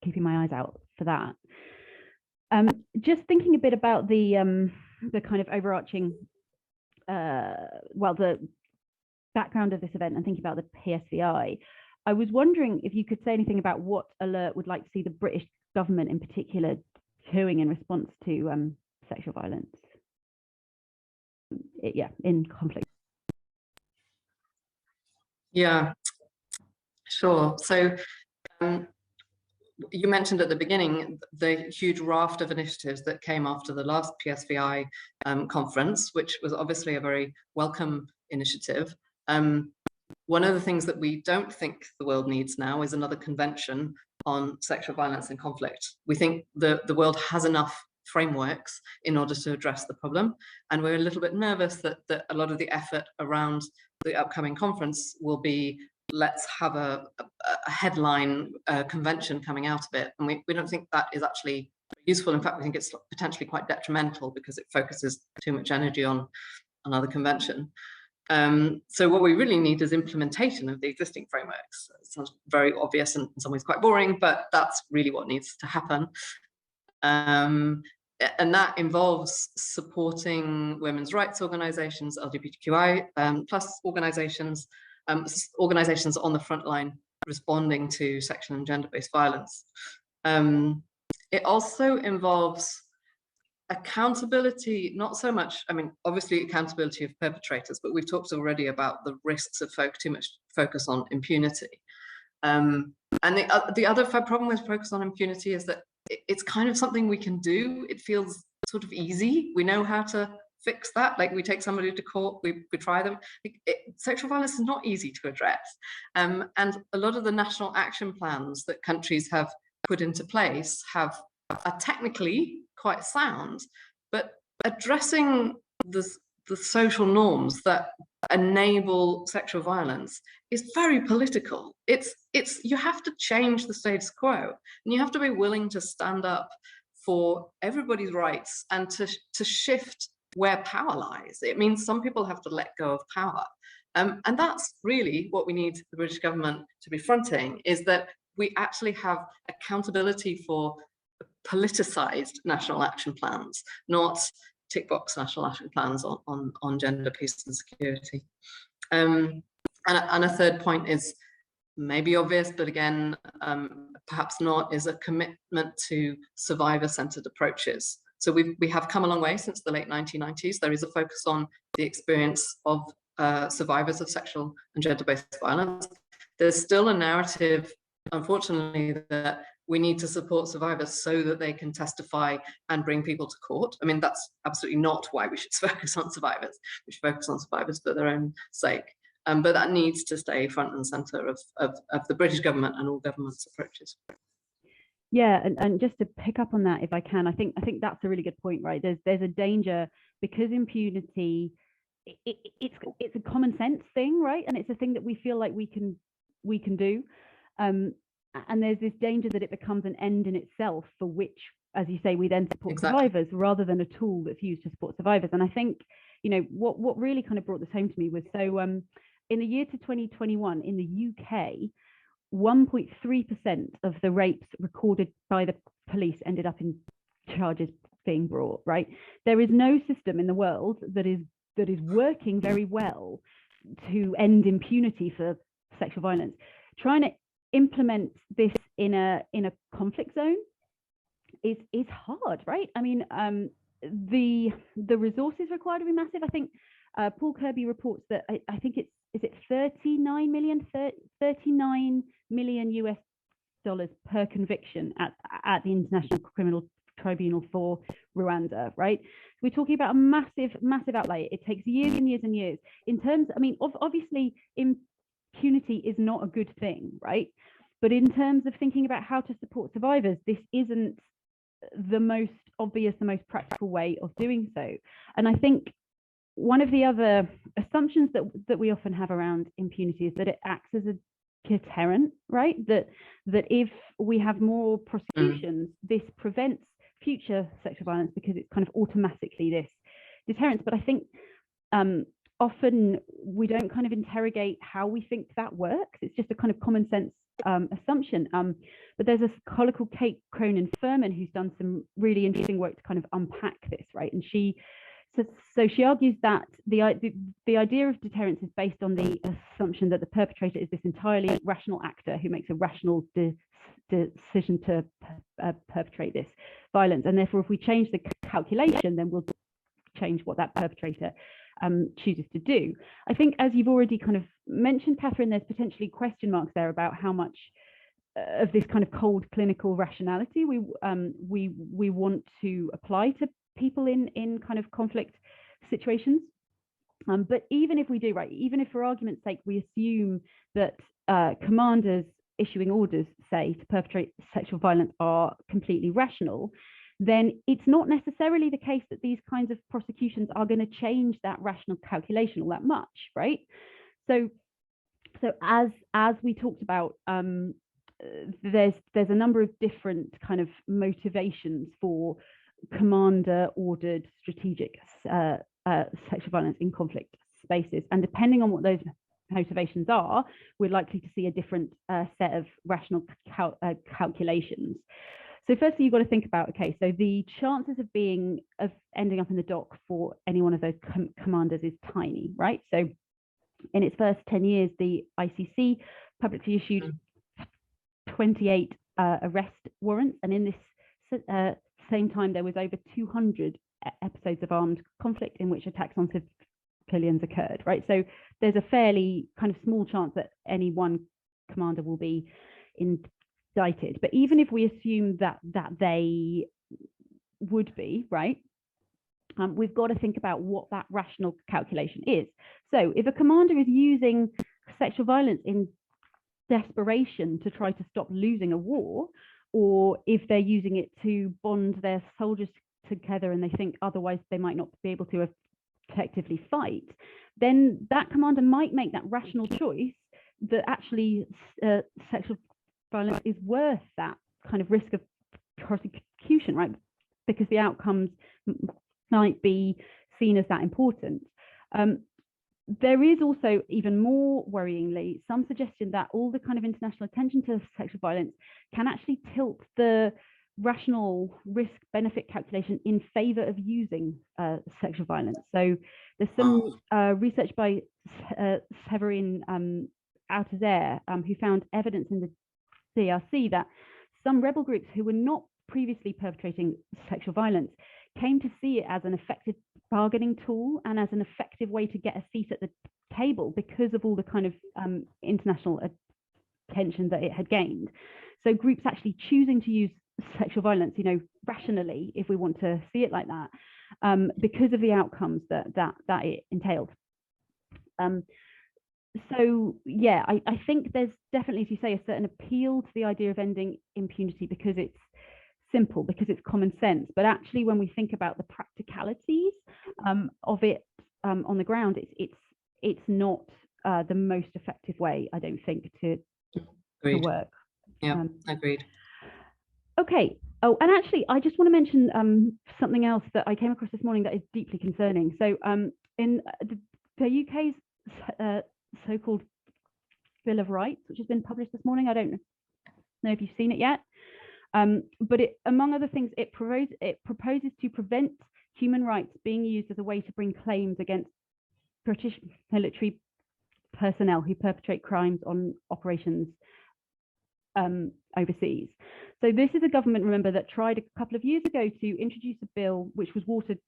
keeping my eyes out for that. Just thinking a bit about the kind of overarching, the background of this event, and thinking about the PSVI. I was wondering if you could say anything about what Alert would like to see the British government in particular doing in response to sexual violence, in conflict. Yeah, sure. So you mentioned at the beginning the huge raft of initiatives that came after the last PSVI conference, which was obviously a very welcome initiative. One of the things that we don't think the world needs now is another convention on sexual violence and conflict. We think the world has enough frameworks in order to address the problem, and we're a little bit nervous that a lot of the effort around the upcoming conference will be, let's have a headline convention coming out of it, and we don't think that is actually useful. In fact, we think it's potentially quite detrimental because it focuses too much energy on another convention. So what we really need is implementation of the existing frameworks. It sounds very obvious and in some ways quite boring, but that's really what needs to happen. And that involves supporting women's rights organizations, LGBTQI plus organizations, organizations on the front line responding to sexual and gender-based violence. It also involves accountability, not so much, I mean, obviously accountability of perpetrators, but we've talked already about the risks of too much focus on impunity. And the other problem with focus on impunity is that it's kind of something we can do. It feels sort of easy. We know how to fix that. Like, we take somebody to court, we try them. Sexual violence is not easy to address. And a lot of the national action plans that countries have put into place are technically quite sound, but addressing the social norms that enable sexual violence is very political. You have to change the status quo, and you have to be willing to stand up for everybody's rights and to shift where power lies. It means some people have to let go of power, and that's really what we need the British government to be fronting, is that we actually have accountability for politicized national action plans, not tick box national action plans on gender, peace and security. And a third point is maybe obvious, but again, perhaps not, is a commitment to survivor-centered approaches. So we have come a long way since the late 1990s. There is a focus on the experience of survivors of sexual and gender-based violence. There's still a narrative, unfortunately, that we need to support survivors so that they can testify and bring people to court. I mean, that's absolutely not why we should focus on survivors. We should focus on survivors for their own sake. But that needs to stay front and center of the British government and all government's approaches. Yeah, and just to pick up on that, if I can, I think that's a really good point, right? There's a danger because impunity, it's a common sense thing, right? And it's a thing that we feel like we can do. And there's this danger that it becomes an end in itself, for which, as you say, we then support survivors rather than a tool that's used to support survivors. And I think, what really kind of brought this home to me was, so in the year to 2021 in the UK, 1.3% of the rapes recorded by the police ended up in charges being brought, right? There is no system in the world that is working very well to end impunity for sexual violence. Trying to implement this in a conflict zone is hard, right? I mean, the resources required to be massive. I think Paul Kirby reports that I think is it 39 million US dollars per conviction at the International Criminal Tribunal for Rwanda, right? We're talking about a massive outlay. It takes years and years and years. In terms, I mean, obviously impunity is not a good thing, right? But in terms of thinking about how to support survivors, this isn't the most obvious, the most practical way of doing so. And I think one of the other assumptions that we often have around impunity is that it acts as a deterrent, right? That if we have more prosecutions, this prevents future sexual violence because it's kind of automatically this deterrence. But I think often we don't kind of interrogate how we think that works. It's just a kind of common sense assumption. But there's a scholar called Kate Cronin-Furman who's done some really interesting work to kind of unpack this, right? And she argues that the idea of deterrence is based on the assumption that the perpetrator is this entirely rational actor who makes a rational decision to perpetrate this violence. And therefore, if we change the calculation, then we'll change what that perpetrator chooses to do. I think, as you've already kind of mentioned, Kathryn, there's potentially question marks there about how much of this kind of cold clinical rationality we want to apply to people in kind of conflict situations. But even if we do, right, even if for argument's sake we assume that commanders issuing orders, say, to perpetrate sexual violence are completely rational, then it's not necessarily the case that these kinds of prosecutions are going to change that rational calculation all that much, right? So as we talked about, there's a number of different kind of motivations for commander ordered strategic sexual violence in conflict spaces, and depending on what those motivations are, we're likely to see a different set of rational calculations. So firstly, you've got to think about, okay, so the chances of ending up in the dock for any one of those commanders is tiny, right? So in its first 10 years, the ICC publicly issued 28 arrest warrants, and in this same time, there was over 200 episodes of armed conflict in which attacks on civilians occurred, right? So there's a fairly kind of small chance that any one commander will be indicted. But even if we assume that they would be, right, we've got to think about what that rational calculation is. So if a commander is using sexual violence in desperation to try to stop losing a war, or if they're using it to bond their soldiers together and they think otherwise they might not be able to effectively fight, then that commander might make that rational choice that actually sexual violence is worth that kind of risk of prosecution, right? Because the outcomes might be seen as that important. There is also, even more worryingly, some suggestion that all the kind of international attention to sexual violence can actually tilt the rational risk-benefit calculation in favor of using sexual violence. So there's some research by Severin Althusser, who found evidence in the DRC that some rebel groups who were not previously perpetrating sexual violence came to see it as an effective bargaining tool and as an effective way to get a seat at the table because of all the kind of international attention that it had gained. So groups actually choosing to use sexual violence, rationally, if we want to see it like that, because of the outcomes that it entailed. So yeah, I think there's definitely, as you say, a certain appeal to the idea of ending impunity because it's simple, because it's common sense. But actually, when we think about the practicalities of it on the ground, it's not the most effective way, I don't think, to work. Yeah, agreed. Okay. Oh, and actually, I just want to mention something else that I came across this morning that is deeply concerning. So in the UK's so-called Bill of Rights, which has been published this morning, I don't know if you've seen it yet, but it, among other things, it proposes to prevent human rights being used as a way to bring claims against British military personnel who perpetrate crimes on operations overseas. So this is a government, remember, that tried a couple of years ago to introduce a bill which was watered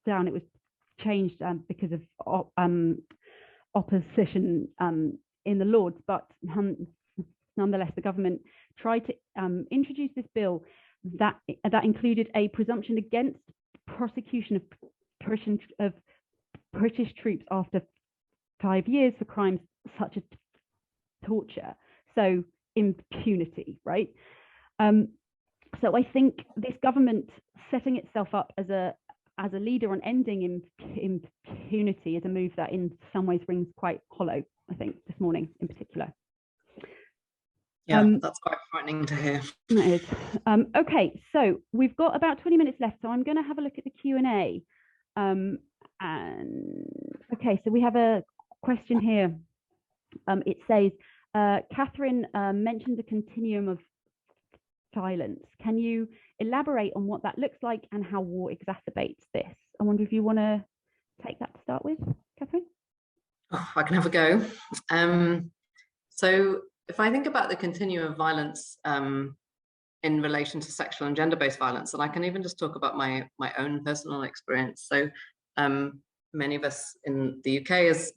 down. It was changed because of opposition in the Lords, but nonetheless, the government tried to introduce this bill that included a presumption against prosecution of British troops after 5 years for crimes such as torture. So impunity, right? So I think this government setting itself up as a leader on ending impunity is a move that in some ways rings quite hollow, I think, this morning in particular. Yeah, that's quite frightening to hear. It is. Okay, so we've got about 20 minutes left, so I'm going to have a look at the Q&A. And okay, so we have a question here. It says, Kathryn mentioned the continuum of violence. Can you elaborate on what that looks like and how war exacerbates this? I wonder if you want to take that to start with, Kathryn? Oh, I can have a go. So if I think about the continuum of violence in relation to sexual and gender-based violence, and I can even just talk about my own personal experience. So many of us in the UK, as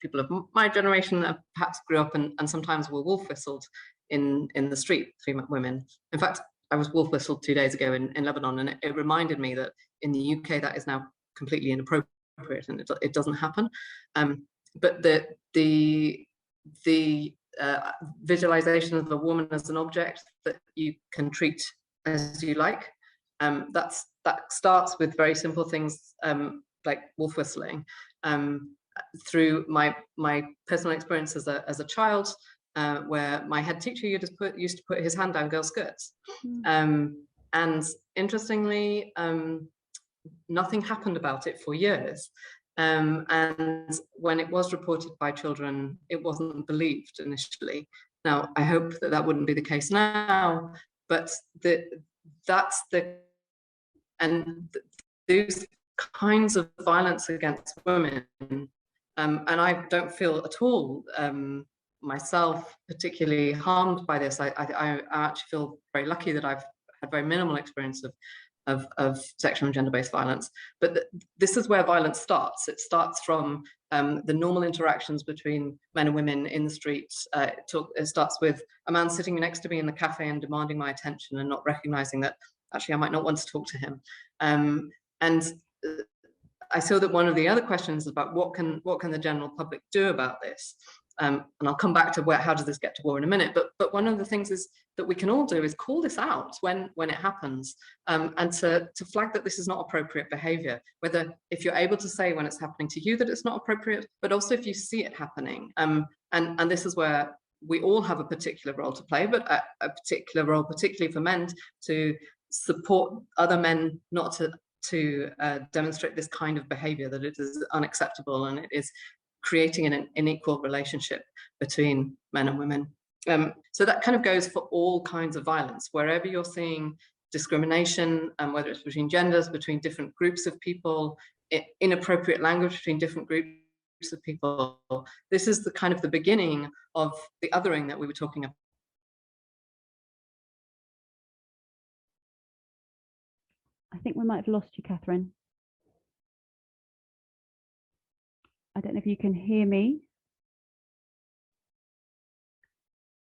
people of my generation, perhaps grew up and sometimes were wolf whistled in the street, female women. In fact, I was wolf whistled 2 days ago in Lebanon, and it reminded me that in the UK that is now completely inappropriate and it doesn't happen. But the visualization of a woman as an object that you can treat as you like, that starts with very simple things like wolf whistling. Through my personal experience as a child, where my head teacher used to put his hand down girls' skirts. And interestingly, nothing happened about it for years. And when it was reported by children, it wasn't believed initially. Now, I hope that wouldn't be the case now, but those kinds of violence against women, and I don't feel at all myself particularly harmed by this. I actually feel very lucky that I've had very minimal experience of sexual and gender-based violence. But this is where violence starts. It starts from the normal interactions between men and women in the streets. It starts with a man sitting next to me in the cafe and demanding my attention and not recognizing that actually I might not want to talk to him. And I saw that one of the other questions is about what can the general public do about this? And I'll come back to how does this get to war in a minute. But one of the things is that we can all do is call this out when it happens, and to flag that this is not appropriate behavior. Whether if you're able to say when it's happening to you that it's not appropriate, but also if you see it happening. And this is where we all have a particular role to play, but a particular role, particularly for men, to support other men not to demonstrate this kind of behavior, that it is unacceptable and it is creating an unequal relationship between men and women. So that kind of goes for all kinds of violence, wherever you're seeing discrimination, whether it's between genders, between different groups of people, inappropriate language between different groups of people. This is the kind of the beginning of the othering that we were talking about. I think we might have lost you, Kathryn. I don't know if you can hear me.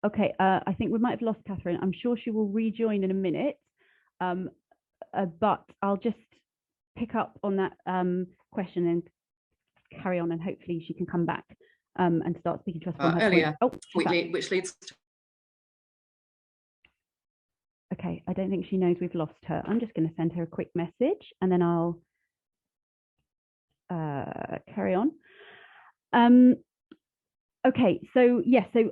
Okay, I think we might have lost Kathryn. I'm sure she will rejoin in a minute, but I'll just pick up on that question and carry on, and hopefully she can come back and start speaking to us from her earlier, point. Oh, which leads to... Okay, I don't think she knows we've lost her. I'm just going to send her a quick message and then I'll carry on. Okay, so yes, so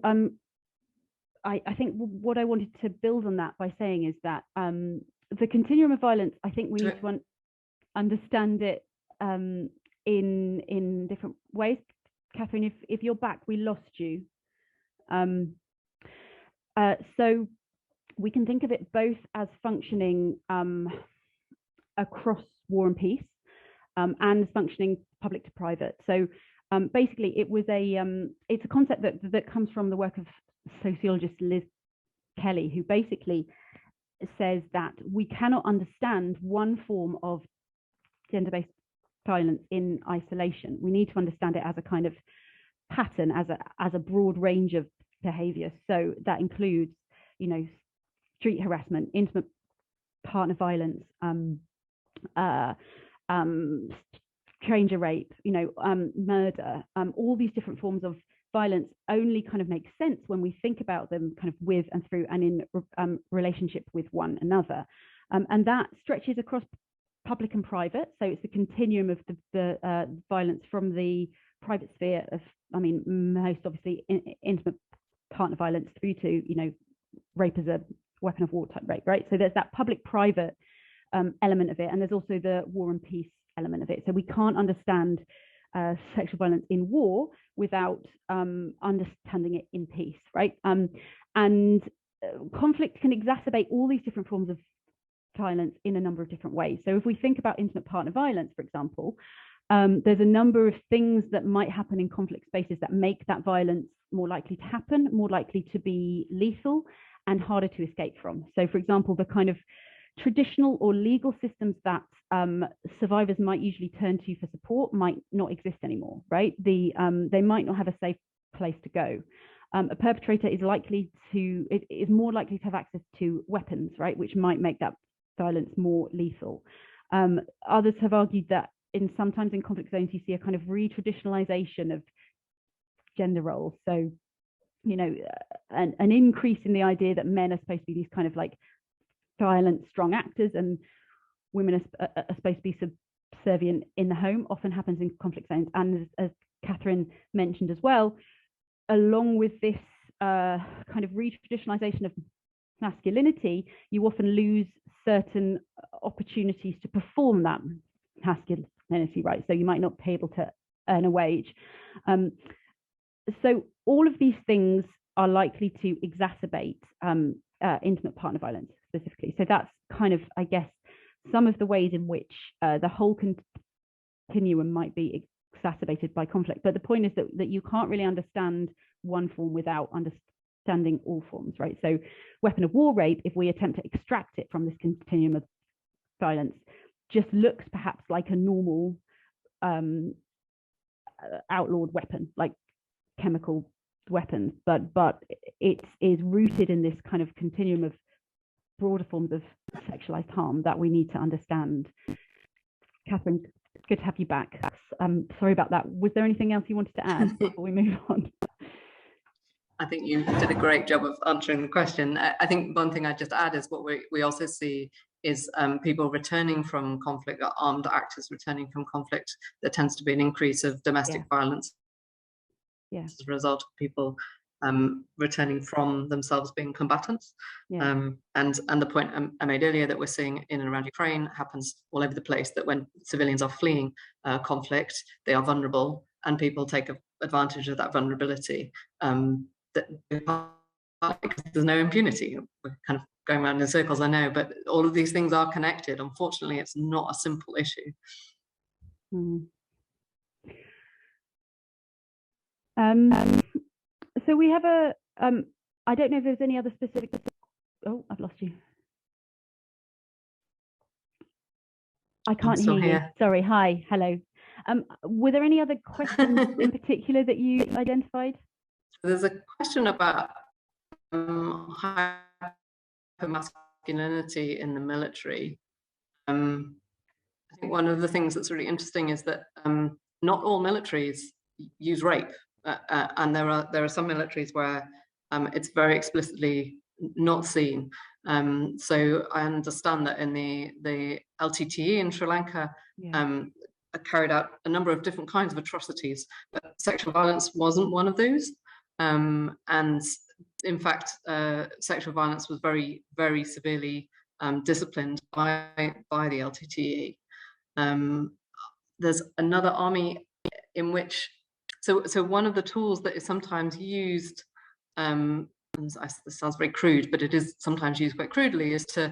I think what I wanted to build on that by saying is that the continuum of violence, I think we need to understand it in different ways. Kathryn, if you're back, we lost you. So we can think of it both as functioning across war and peace, and functioning public to private. So basically, it's a concept that comes from the work of sociologist Liz Kelly, who basically says that we cannot understand one form of gender-based violence in isolation. We need to understand it as a kind of pattern, as a broad range of behavior. So that includes, street harassment, intimate partner violence, stranger rape, murder, all these different forms of violence only kind of makes sense when we think about them kind of with and through and in relationship with one another. And that stretches across public and private. So it's the continuum of the violence from the private sphere of, I mean, most obviously intimate partner violence through to, you know, rape as a weapon of war type rape, right? So there's that public-private element of it, and there's also the war and peace element of it. So we can't understand sexual violence in war without understanding it in peace, right? And conflict can exacerbate all these different forms of violence in a number of different ways. So if we think about intimate partner violence, for example, there's a number of things that might happen in conflict spaces that make that violence more likely to happen, more likely to be lethal, and harder to escape from. So, for example, the kind of traditional or legal systems that survivors might usually turn to for support might not exist anymore, right? They might not have a safe place to go. A perpetrator is more likely to have access to weapons, right, which might make that violence more lethal. Others have argued that sometimes in conflict zones, you see a kind of re-traditionalization of gender roles. So, you know, an increase in the idea that men are supposed to be these kind of like violent, strong actors, and women are supposed to be subservient in the home, often happens in conflict zones. And as Kathryn mentioned as well, along with this kind of re-traditionalization of masculinity, you often lose certain opportunities to perform that masculinity, right? So you might not be able to earn a wage. So all of these things are likely to exacerbate intimate partner violence specifically. So that's kind of, I guess, some of the ways in which the whole continuum might be exacerbated by conflict. But the point is that you can't really understand one form without understanding all forms, right? So weapon of war rape, if we attempt to extract it from this continuum of violence, just looks perhaps like a normal outlawed weapon, like chemical weapons, but it is rooted in this kind of continuum of broader forms of sexualized harm that we need to understand. Kathryn, good to have you back. Sorry about that. Was there anything else you wanted to add before we move on? I think you did a great job of answering the question. I think one thing I'd just add is what we also see is people returning from conflict, or armed actors returning from conflict. There tends to be an increase of domestic violence as a result of people returning from themselves being combatants. And the point I made earlier that we're seeing in and around Ukraine happens all over the place, that when civilians are fleeing conflict, they are vulnerable, and people take advantage of that vulnerability. Because there's no impunity. We're kind of going around in circles, I know, but all of these things are connected. Unfortunately, it's not a simple issue. So we have I don't know if there's any other specific. Oh, I've lost you. I can't hear you. Sorry. Hi. Hello. Were there any other questions in particular that you identified? There's a question about hypermasculinity in the military. I think one of the things that's really interesting is that not all militaries use rape, and there are some militaries where it's very explicitly not seen. So I understand that in the LTTE in Sri Lanka, carried out a number of different kinds of atrocities, but sexual violence wasn't one of those. And in fact, sexual violence was very, very severely disciplined by the LTTE. There's another army in which, so one of the tools that is sometimes used, this sounds very crude, but it is sometimes used quite crudely, is to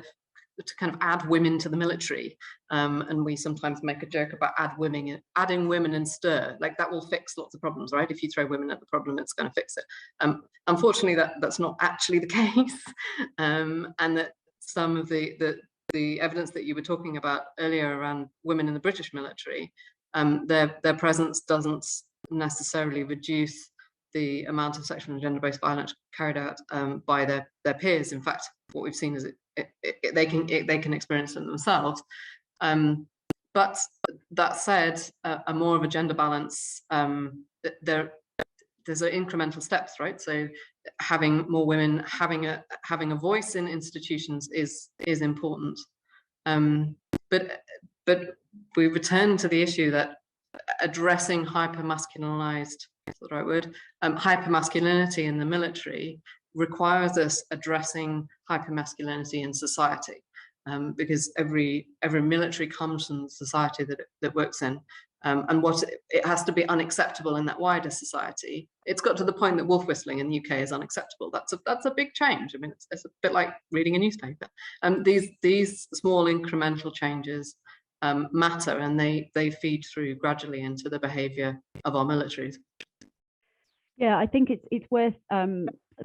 kind of add women to the military. And we sometimes make a joke about adding women and stir, like that will fix lots of problems, right? If you throw women at the problem, it's going to fix it. Unfortunately, that's not actually the case. And that some of the evidence that you were talking about earlier around women in the British military, their presence doesn't necessarily reduce the amount of sexual and gender-based violence carried out by their peers. In fact, what we've seen is they can experience it themselves. But that said, a more of a gender balance, there there's incremental steps, right? So having more women having a voice in institutions is important. But we return to the issue that addressing hypermasculinized, that's the right word, hypermasculinity in the military requires us addressing hypermasculinity in society, because every military comes from the society that it works in. And what it has to be unacceptable in that wider society. It's got to the point that wolf whistling in the UK is unacceptable. That's a big change. I mean, it's a bit like reading a newspaper. These small incremental changes matter, and they feed through gradually into the behaviour of our militaries. Yeah, I think it's worth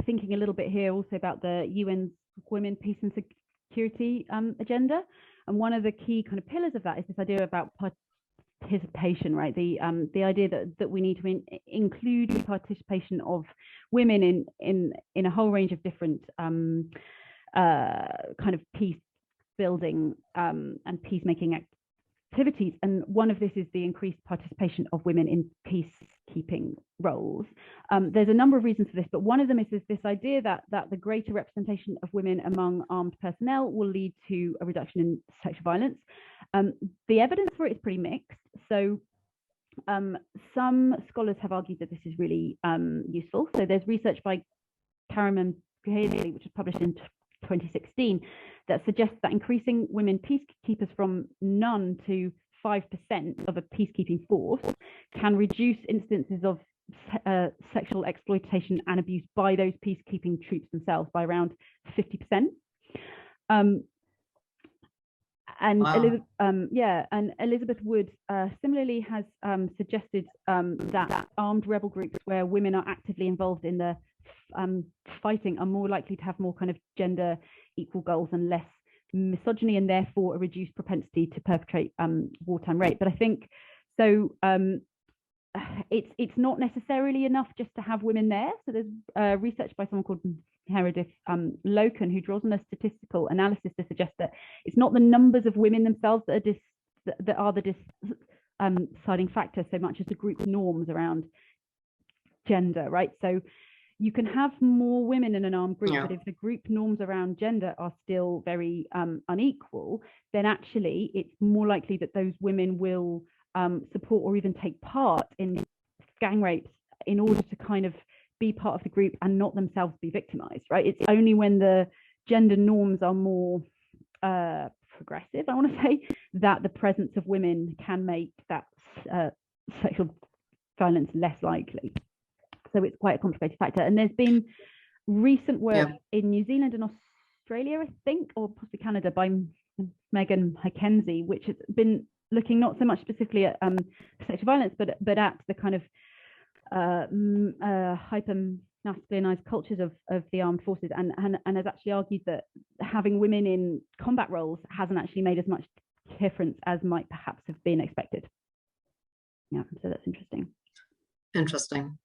thinking a little bit here also about the UN's Women, Peace and Security agenda, and one of the key kind of pillars of that is this idea about participation, right? The idea that we need to include the participation of women in a whole range of different kind of peace building and peacemaking activities, and one of this is the increased participation of women in peacekeeping roles. There's a number of reasons for this, but one of them is this idea that the greater representation of women among armed personnel will lead to a reduction in sexual violence. The evidence for it is pretty mixed. So some scholars have argued that this is really useful. So there's research by Kathryn Tomlinson, which was published in 2016, that suggests that increasing women peacekeepers from none to 5% of a peacekeeping force can reduce instances of sexual exploitation and abuse by those peacekeeping troops themselves by around 50%. And wow. Elizabeth Wood similarly has suggested that armed rebel groups where women are actively involved in the fighting are more likely to have more kind of gender equal goals and less misogyny, and therefore a reduced propensity to perpetrate wartime rape. But I think so it's not necessarily enough just to have women there. So there's research by someone called Harriet Gray, who draws on a statistical analysis to suggest that it's not the numbers of women themselves that are the deciding factor so much as the group norms around gender, right? So you can have more women in an armed group, but if the group norms around gender are still very unequal, then actually it's more likely that those women will support or even take part in gang rapes in order to kind of be part of the group and not themselves be victimized, right? It's only when the gender norms are more progressive, I want to say, that the presence of women can make that sexual violence less likely. So it's quite a complicated factor. And there's been recent work in New Zealand and Australia, I think, or possibly Canada, by Megan Mackenzie, which has been looking not so much specifically at sexual violence, but at the kind of hyper-masculinized cultures of the armed forces, and has actually argued that having women in combat roles hasn't actually made as much difference as might perhaps have been expected. Yeah, so that's interesting. Interesting.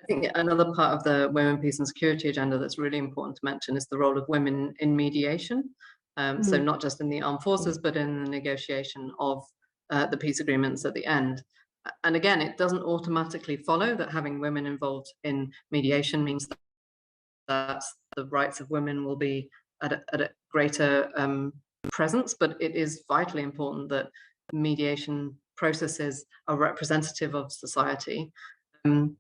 I think another part of the Women, Peace and Security agenda that's really important to mention is the role of women in mediation. So not just in the armed forces, but in the negotiation of the peace agreements at the end. And again, it doesn't automatically follow that having women involved in mediation means that the rights of women will be at a greater presence, but it is vitally important that mediation processes are representative of society. And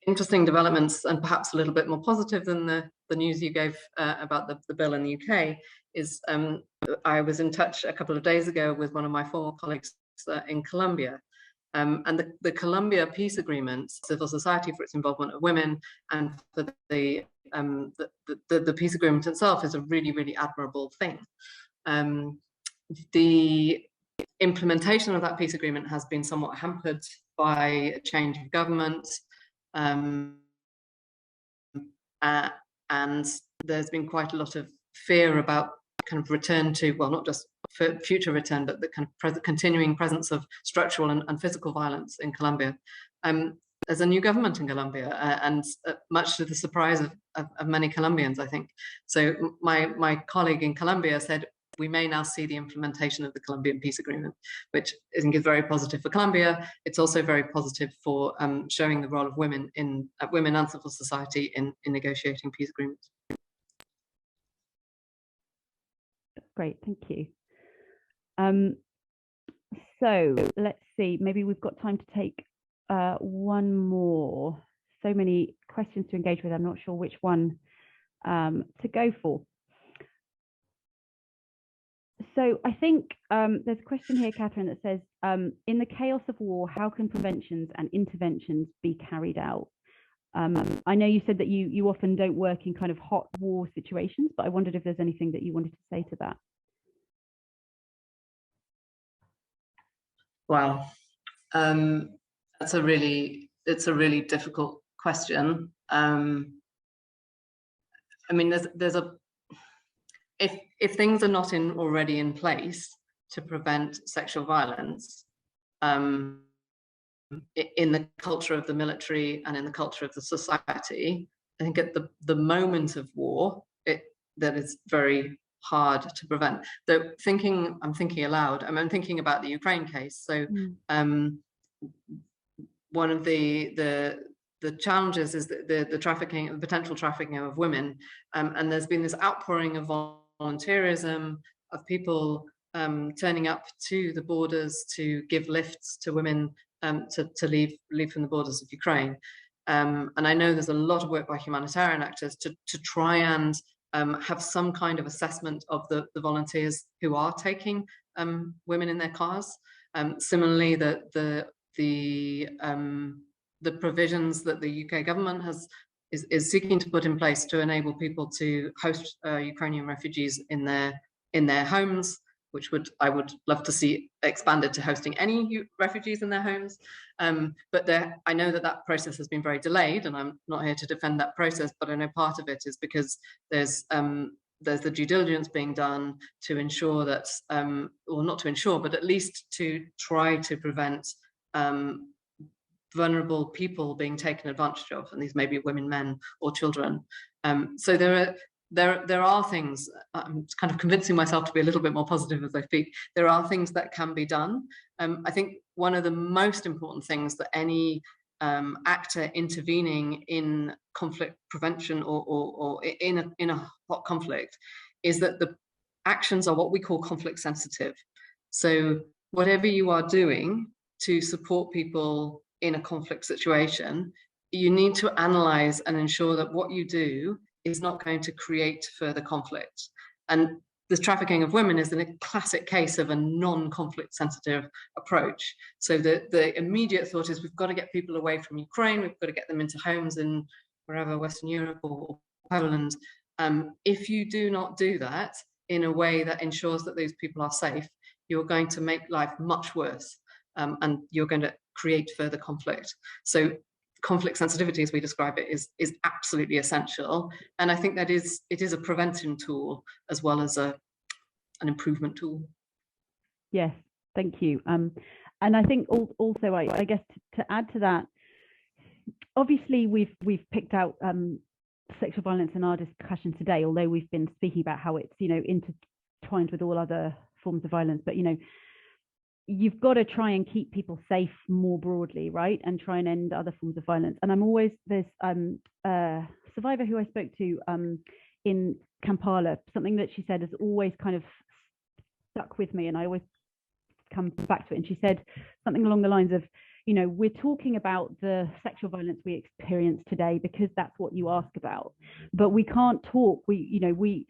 interesting developments, and perhaps a little bit more positive than the news you gave about the bill in the UK, is I was in touch a couple of days ago with one of my former colleagues in Colombia. And the Colombia Peace Agreement, civil society for its involvement of women, and for the peace agreement itself is a really, really admirable thing. The implementation of that peace agreement has been somewhat hampered by a change of government, and there's been quite a lot of fear about kind of return to, well, not just for future return, but the kind of continuing presence of structural and physical violence in Colombia. There's a new government in Colombia, and much to the surprise of many Colombians, I think. So my colleague in Colombia said, we may now see the implementation of the Colombian peace agreement, which I think is very positive for Colombia. It's also very positive for showing the role of women in women and civil society in negotiating peace agreements. Great, thank you. So let's see, maybe we've got time to take one more. So many questions to engage with, I'm not sure which one to go for. So I think there's a question here, Kathryn, that says, in the chaos of war, how can preventions and interventions be carried out? I know you said that you often don't work in kind of hot war situations, but I wondered if there's anything that you wanted to say to that. Wow, it's a really difficult question. I mean, if things are not already in place to prevent sexual violence, in the culture of the military and in the culture of the society, I think at the moment of war, that is very hard to prevent. Though I'm thinking aloud. I'm thinking about the Ukraine case. So one of the challenges is the potential trafficking of women, and there's been this outpouring of volunteerism, of people turning up to the borders to give lifts to women to leave from the borders of Ukraine. And I know there's a lot of work by humanitarian actors to try and have some kind of assessment of the volunteers who are taking women in their cars. Similarly, the provisions that the UK government is seeking to put in place to enable people to host Ukrainian refugees in their homes, which I would love to see expanded to hosting any refugees in their homes. But I know that process has been very delayed, and I'm not here to defend that process, but I know part of it is because there's the due diligence being done to ensure that, or not to ensure, but at least to try to prevent vulnerable people being taken advantage of, and these may be women, men, or children. So there are things. I'm kind of convincing myself to be a little bit more positive as I speak. There are things that can be done. I think one of the most important things that any actor intervening in conflict prevention or in a hot conflict is that the actions are what we call conflict sensitive. So whatever you are doing to support people in a conflict situation, you need to analyze and ensure that what you do is not going to create further conflict. And the trafficking of women is a classic case of a non-conflict sensitive approach. So the immediate thought is, we've got to get people away from Ukraine, we've got to get them into homes in wherever, Western Europe or Poland. If you do not do that in a way that ensures that those people are safe, you're going to make life much worse, and you're going to create further conflict. So conflict sensitivity, as we describe it, is absolutely essential. And I think that it is a prevention tool as well as an improvement tool. Yes, thank you. And I think also, I guess to add to that, obviously we've picked out sexual violence in our discussion today, although we've been speaking about how it's, intertwined with all other forms of violence. But you've got to try and keep people safe more broadly, right? And try and end other forms of violence. And there's a survivor who I spoke to in Kampala, something that she said has always kind of stuck with me, and I always come back to it. And she said something along the lines of, we're talking about the sexual violence we experience today because that's what you ask about, but we can't talk. We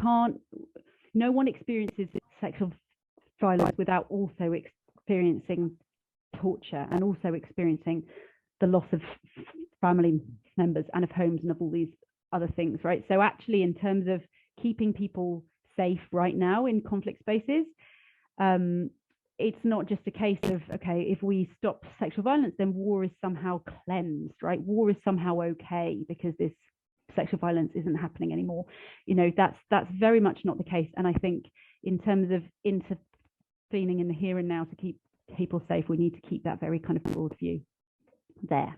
can't. No one experiences sexual violence without also experiencing torture and also experiencing the loss of family members and of homes and of all these other things, right? So actually, in terms of keeping people safe right now in conflict spaces, it's not just a case of, okay, if we stop sexual violence, then war is somehow cleansed, right? War is somehow okay because this sexual violence isn't happening anymore. That's very much not the case. And I think in terms of intervening in the here and now to keep people safe, we need to keep that very kind of broad view there.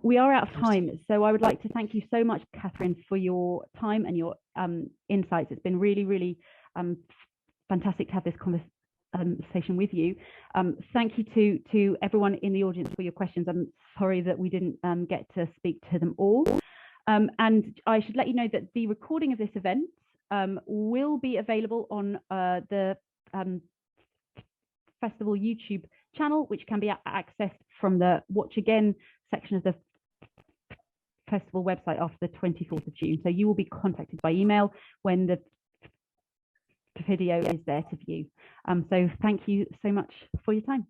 we are out of time, so I would like to thank you so much, Kathryn, for your time and your insights. It's been really, really fantastic to have this conversation with you. Thank you to everyone in the audience for your questions. I'm sorry that we didn't get to speak to them all. And I should let you know that the recording of this event will be available on the festival YouTube channel, which can be accessed from the Watch Again section of the festival website after the 24th of June. So you will be contacted by email when the video is there to view. So thank you so much for your time.